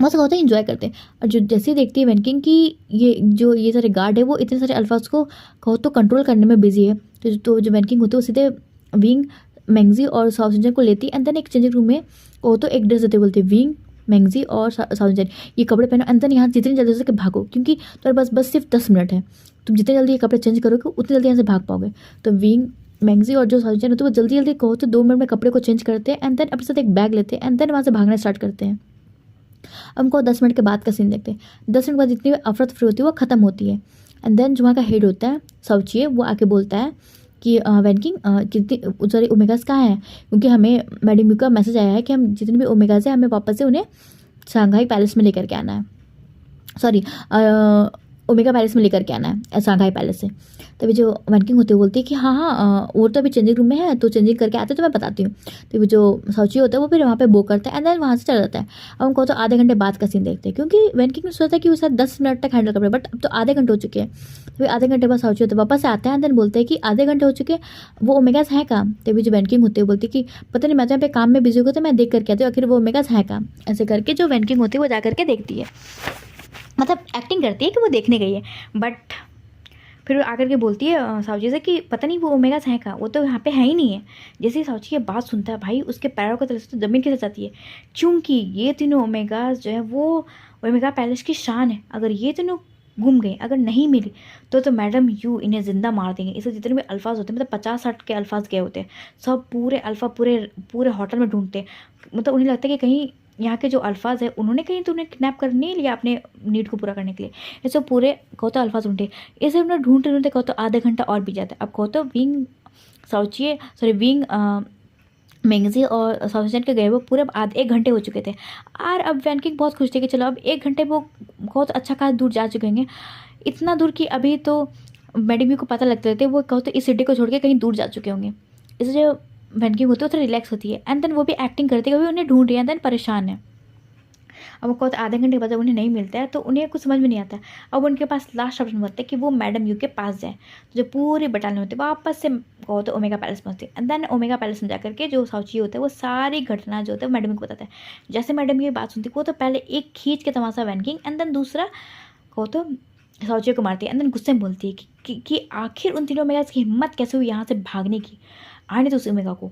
मस्त होता है, इन्जॉय करते हैं। और जो जैसे ही देखती है वैनकिंग की ये सारे गार्ड है वो इतने सारे अल्फाज को कहो तो कंट्रोल करने में बिजी है, तो जो वैनकिंग होती है वो सीधे विंग, मैंगजी और साउसिंजन को लेती है, एंड देन एक चेंजिंग रूम में कहो तो एक ड्रेस देते बोलते विंग, मैंगजी और साउसिंजन ये कपड़े पहनो, एंड देन यहाँ जितनी जल्दी हो सके भागो, क्योंकि तुम्हारे बस सिर्फ 10 मिनट है, तुम जितने जल्दी ये कपड़े चेंज करोगे उतनी जल्दी यहाँ से भाग पाओगे। तो विंग, मैंगजी और जो साउसिंजन होते हैं वो जल्दी जल्दी कहो तो 2 मिनट में कपड़े को चेंज करते हैं, एंड देन अपने साथ एक बैग लेते हैं, एंड देन वहाँ से भागना स्टार्ट करते हैं। हमको 10 मिनट के बाद का सीन देखते हैं। 10 मिनट बाद जितनी भी अफरा तफरी होती है वो ख़त्म होती है, एंड देन जो वहाँ का हेड होता है साउचिए वो आके बोलता है कि वैनकिंग कितनी सॉरी ओमेगास कहाँ हैं, क्योंकि हमें मैडम यू का मैसेज आया है कि हम जितने भी ओमेगास हैं हमें वापस से उन्हें शंघाई पैलेस में लेकर के आना है, सॉरी ओमेगा पैलेस में लेकर के आना है शंघाई पैलेस से। तभी जो वैनकिंग होती है बोलती है कि हाँ हाँ वो तो अभी चेंजिंग रूम में है, तो चेंजिंग करके आते तो मैं बताती हूँ। तो जो साउची होता है वो फिर वहाँ पे बो करता है, एंड देन वहाँ से चला जाता है। अब हमको तो आधे घंटे बाद का सीन देखते हैं, क्योंकि वैनकिंग ने सोचा कि वो शायद 10 मिनट तक हैंडल कर पाए, बट अब तो आधे घंटे हो चुके हैं। तो आधे घंटे बाद साउची होते वापस आते हैं, एंड देन बोलते हैं कि आधे घंटे हो चुके हैं, वो ओमेगास है काम। तभी जो वैनकिंग होती है बोलती है कि पता नहीं मैं तो यहाँ पे काम में बिजी हो गई, तो मैं देख करके आती हूँ आखिर वो ओमेगास है काम। ऐसे करके जो वैनकिंग होती है वो जा करके देखती है, मतलब एक्टिंग करती है कि वो देखने गई है, बट फिर वो आकर के बोलती है साउची से कि पता नहीं वो ओमेगास है कहाँ, वो तो यहाँ पे है ही नहीं है। जैसे ही साउची ये बात सुनता है भाई उसके पैरों की तरह से तो ज़मीन कैसे जाती है, क्योंकि ये तीनों ओमेगास जो है वो ओमेगा पैलेस की शान है। अगर ये तीनों गुम गए, अगर नहीं मिली तो मैडम यू इन्हें ज़िंदा मार देंगे। इससे जितने भी अल्फाज होते हैं, मतलब 50-60 के अल्फाज गए होते हैं, सब पूरे अल्फ़ा पूरे होटल में ढूंढते हैं। मतलब उन्हें लगता है कि कहीं यहाँ के जो अल्फाज है उन्होंने कहीं तो उन्हें किडनैप कर नहीं लिया अपने नीड को पूरा करने के लिए। ऐसे पूरे कहो तो अल्फाज ढूंढे, इसे उन्हें ढूंढते ढूंढते कहो तो आधे घंटा और बीत जाता है। अब कहो तो विंग साउचिए सॉरी विंग मैंगजी और साउसिंचन के गए वो पूरे आधे 1 घंटे हो चुके थे, और अब वैनकिंग बहुत खुश थे कि चलो अब 1 घंटे वो बहुत अच्छा खास दूर जा चुके हैं, इतना दूर कि अभी तो मैडम को पता लगते थे वो कहो तो इस सिटी को छोड़ के कहीं दूर जा चुके होंगे। इसलिए वैनकिंग होती है तो रिलैक्स होती है, एंड देन वो भी एक्टिंग करती है, कभी उन्हें ढूंढ रही है, एंड देन परेशान है। अब वो कहते आधे घंटे के बाद जब उन्हें नहीं मिलता है तो उन्हें कुछ समझ में नहीं आता है। अब उनके पास लास्ट ऑप्शन होता है कि वो मैडम यू के पास जाए। तो जो पूरी बटालियन होती है वापस से कहो तो ओमेगा पैलेस पहुँचती है। एंड देन ओमेगा पैलेस में जाकर के जो साउची होता है वो सारी घटना जो होता है मैडम को बताता है। जैसे मैडम ये बात सुनती है वो तो पहले एक खींच के तमाशा वैन किंग एंड देन दूसरा कहो तो साउची को मारती है। एंड देन गुस्से में बोलती है कि आखिर उन तीनों ओमेगा की हिम्मत कैसे हुई यहाँ से भागने की, आने तो उस ओमेगा को।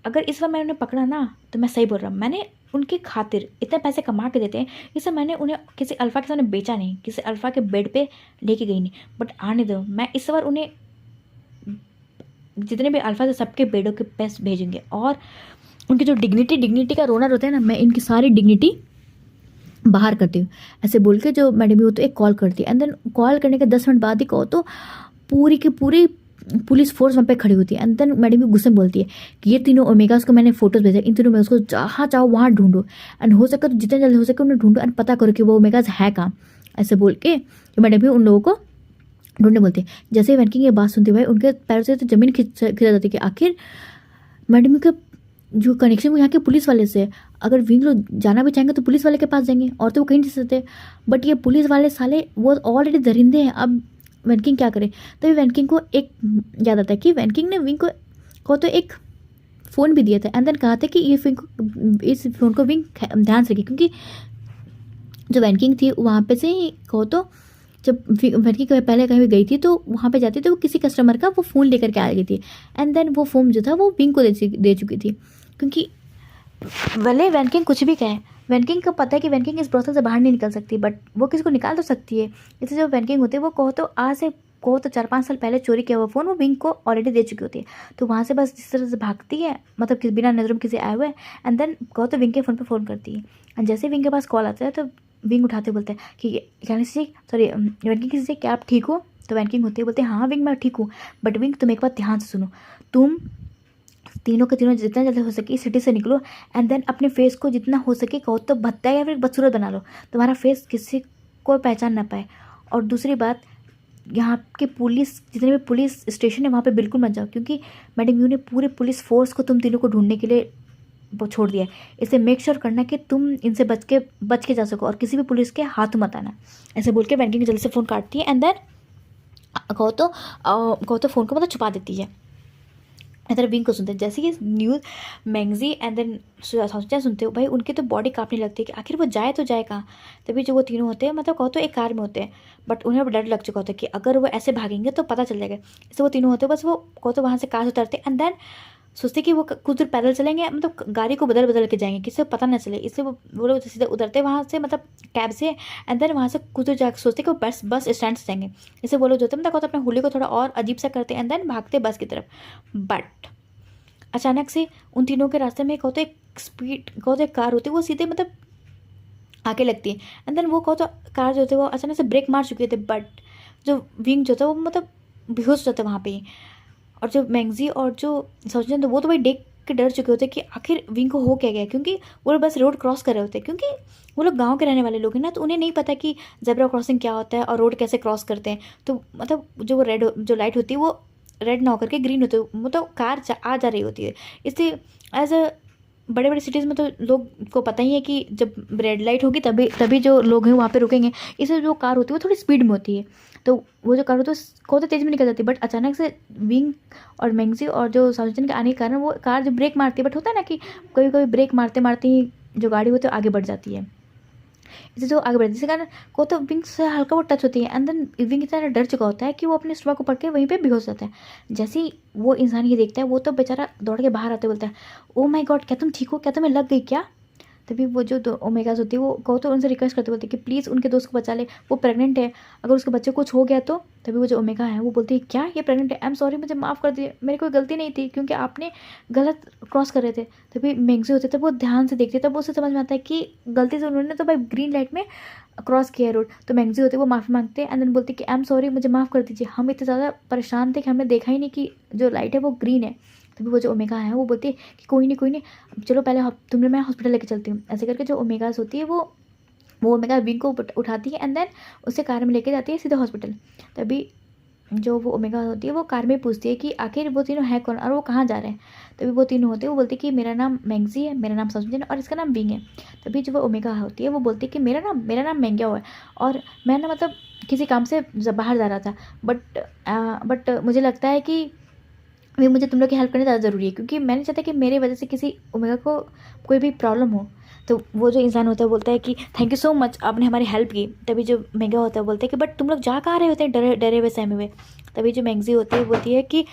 अगर इस बार मैंने उन्हें पकड़ा ना तो मैं सही बोल रहा हूँ, मैंने उनकी खातिर इतने पैसे कमा के देते हैं, इससे मैंने उन्हें किसी अल्फ़ा के सामने बेचा नहीं, किसी अल्फ़ा के बेड पे लेके गई नहीं। बट आने दो, मैं इस बार उन्हें जितने भी अल्फ़ा थे सबके बेडों के पैसे भेजेंगे और उनकी जो डिग्निटी का रोना रोता है ना, मैं इनकी सारी डिग्निटी बाहर करती हूँ। ऐसे बोल के जो मैडम हो तो एक कॉल करती है। एंड देन कॉल करने के 10 मिनट बाद ही कहो तो पूरी की पूरी पुलिस फोर्स वहाँ पे खड़ी होती है। एंड देन मैडम गुस्से में बोलती है कि ये तीनों ओमेगास को मैंने फोटोज भेजा, इन तीनों में उसको जहाँ चाहो वहाँ ढूंढो एंड हो सके तो जितने जल्दी हो सके उन्हें ढूंढो एंड पता करो कि वो ओमेगास है कहाँ। ऐसे बोल के मैडम भी उन लोगों को ढूंढने बोलती है। जैसे ही वैनकिंग ये बात सुनती भाई उनके पैरों से तो ज़मीन खिंचा जाती है कि आखिर मैडम के जो कनेक्शन वो यहाँ के पुलिस वाले से, अगर विंग लोग जाना भी चाहेंगे तो पुलिस वाले के पास जाएंगे और तो वो कहीं नहीं सकते। बट ये पुलिस वाले साले वो ऑलरेडी दरिंदे हैं। अब वैनकिंग क्या करे, तभी वैनकिंग को एक याद आता है कि वैनकिंग ने विंग को तो एक फ़ोन भी दिया था। एंड देन कहा था कि ये इस फ़ोन को विंग ध्यान से रखी, क्योंकि जो वैनकिंग थी वहाँ पे से ही कहो तो जब वैनकिंग पहले कहीं भी गई थी तो वहाँ पे जाती तो वो किसी कस्टमर का वो फ़ोन लेकर के आ गई थी। एंड देन वो फ़ोन जो था वो विंग को दे चुकी थी, क्योंकि भले वैनकिंग कुछ भी कहे, वैनकिंग को पता है कि वैनकिंग इस ब्रोथल से बाहर नहीं निकल सकती, बट वो किसी को निकाल तो सकती है। इसलिए जो वैनकिंग होती है वो कहो तो आज से कहो तो 4-5 साल पहले चोरी किया हुआ फ़ोन वो विंग को ऑलरेडी दे चुकी होती है। तो वहाँ से बस जिस तरह से भागती है, मतलब कि बिना नज़रों में किसी आए हुए, एंड देन कहो तो विंग के फ़ोन पर फ़ोन करती है। एंड जैसे विंग के पास कॉल आता है तो विंग उठाते बोलते हैं कि वैनकिंग किसी से क्या आप ठीक हो? तो वैनकिंग होती है बोलते हैं हाँ विंग मैं ठीक हूँ, बट विंग तुम एक बात ध्यान से सुनो, तुम तीनों के तीनों जितना जल्दी हो सके इस सिटी से निकलो एंड देन अपने फेस को जितना हो सके कहो तो भद्दा या फिर बदसूरत बना लो, तुम्हारा फेस किसी को पहचान ना पाए। और दूसरी बात, यहाँ के पुलिस जितने भी पुलिस स्टेशन है वहाँ पे बिल्कुल मत जाओ, क्योंकि मैडम यू ने पूरे पुलिस फोर्स को तुम तीनों को ढूंढने के लिए वो छोड़ दिया है। इसलिए मेक श्योर करना कि तुम इनसे बच के जा सको और किसी भी पुलिस के हाथ मत आना। ऐसे बोल के वैनकिंग जल्दी से फ़ोन काटती है एंड देन कहो तो फ़ोन को मतलब छुपा देती है। इधर विंग को सुनते हैं। जैसे कि न्यूज़ मैंगजी एंड देन सोचा सुनते हो भाई उनकी तो बॉडी कांपने लगती है कि आखिर वो जाए तो जाए कहाँ। तभी जो वो तीनों होते हैं मतलब कहो तो एक कार में होते हैं, बट उन्हें डर लग चुका होता है कि अगर वो ऐसे भागेंगे तो पता चल जाएगा। इससे वो तीनों होते हैं बस वो कहो तो वहाँ से कार से उतरते एंड देन सोचते कि वो कुछ दूर पैदल चलेंगे, मतलब गाड़ी को बदल के जाएंगे किसी को पता ना चले। इससे वो लोग सीधे उतरते वहाँ से मतलब कैब से एंड देन वहाँ से कुछ दूर जाकर सोचते कि वो बस स्टैंड से जाएंगे। इससे वो लोग जो होते हैं मतलब अपने होली को थोड़ा और अजीब सा करते एंड देन भागते बस की तरफ। बट अचानक से उन तीनों के रास्ते में कहो तो एक कार होती है वो सीधे मतलब आके लगती है एंड देन वो कहो तो कार जो होती है वो अचानक से ब्रेक मार चुके थे, बट जो विंग जो था वो मतलब बेहोश हो जाता है वहाँ पे ही। और जो मैंगजी और जो सचिन थे वो तो भाई देख के डर चुके होते कि आखिर विंग को हो क्या गया, क्योंकि वो लोग बस रोड क्रॉस कर रहे होते, क्योंकि वो लोग गांव के रहने वाले लोग हैं ना, तो उन्हें नहीं पता कि जेब्रा क्रॉसिंग क्या होता है और रोड कैसे क्रॉस करते हैं। तो मतलब जो लाइट होती है वो रेड ना होकर के ग्रीन होती है, मतलब कार आ जा रही होती है। इसलिए एज अ बड़े बड़े सिटीज़ में तो लोग को पता ही है कि जब रेड लाइट होगी तभी जो लोग हैं वहाँ पे रुकेंगे। इसलिए जो कार होती है वो थोड़ी स्पीड में होती है, तो वो जो कार होती है को तो तेज़ में निकल जाती है। बट अचानक से विंग और मैंगजी और जो साउचन के आने के कारण वो कार जो ब्रेक मारती है, बट होता है ना कि कभी कभी ब्रेक मारते मारते ही जो गाड़ी होती है आगे बढ़ जाती है। इससे जो आगे बढ़ती है जिसके कारण को तो विंग से हल्का वो टच होती है एंड देन विंग इतना डर चुका होता है कि वो अपने स्टमक को पकड़ के वहीं पे बेहोश जाता है। जैसे ही वो इंसान ये देखता है वो तो बेचारा दौड़ के बाहर आते बोलता है ओ माय गॉड क्या तुम ठीक हो, क्या तुम्हें लग गई क्या। तभी वो जो ओमेगास होती है वो कहो तो उनसे रिक्वेस्ट करते बोलते कि प्लीज़ उनके दोस्त को बचा ले, वो प्रेग्नेंट है, अगर उसके बच्चे को कुछ हो गया तो। तभी वो जो ओमेगा है वो बोलती है क्या ये प्रेग्नेंट है, आई एम सॉरी मुझे माफ़ कर दिए, मेरी कोई गलती नहीं थी क्योंकि आपने गलत क्रॉस कर रहे थे। तभी मैंगजी होते तब वो ध्यान से देखते तब उसे समझ में आता है कि गलती से उन्होंने तो भाई ग्रीन लाइट में क्रॉस किया रोड। तो मैंगजी होते वो माफ़ी मांगते हैं एंड देन बोलते कि आई एम सॉरी मुझे माफ़ कर दीजिए, हम इतने ज़्यादा परेशान थे कि हमने देखा ही नहीं कि जो लाइट है वो ग्रीन है। तभी वो जो ओमेगा है वो बोलती है कि कोई नहीं चलो पहले तुम्हें मैं हॉस्पिटल लेके चलती हूँ। ऐसे करके जो ओमेगास होती है वो ओमेगा विंग को उठाती है एंड देन उसे कार में लेके जाती है सीधे हॉस्पिटल। तभी जो वो ओमेगा होती है वो कार में पूछती है कि आखिर वो तीनों है कौन और वो कहाँ जा रहे हैं। तभी वो तीनों होते हैं, वो बोलती है कि मेरा नाम मैंगजी है, मेरा नाम सनजन और इसका नाम विंग है। तभी जो वो ओमेगा होती है वो बोलती है कि मेरा नाम मैंग्याओ है और मैं ना मतलब किसी काम से बाहर जा रहा था, बट मुझे लगता है कि अभी मुझे तुम लोग की हेल्प करनी ज़्यादा ज़रूरी है, क्योंकि मैं नहीं चाहता कि मेरे वजह से किसी ओमेगा को कोई भी प्रॉब्लम हो। तो वो जो इंसान होता है बोलता है कि थैंक यू सो मच, आपने हमारी हेल्प की। तभी जो मेगा होता है बोलता है कि बट तुम लोग जा कहाँ रहे होते हैं डरे डरे हुए सहमे हुए। तभी जो मैंगजी होती है बोलती है कि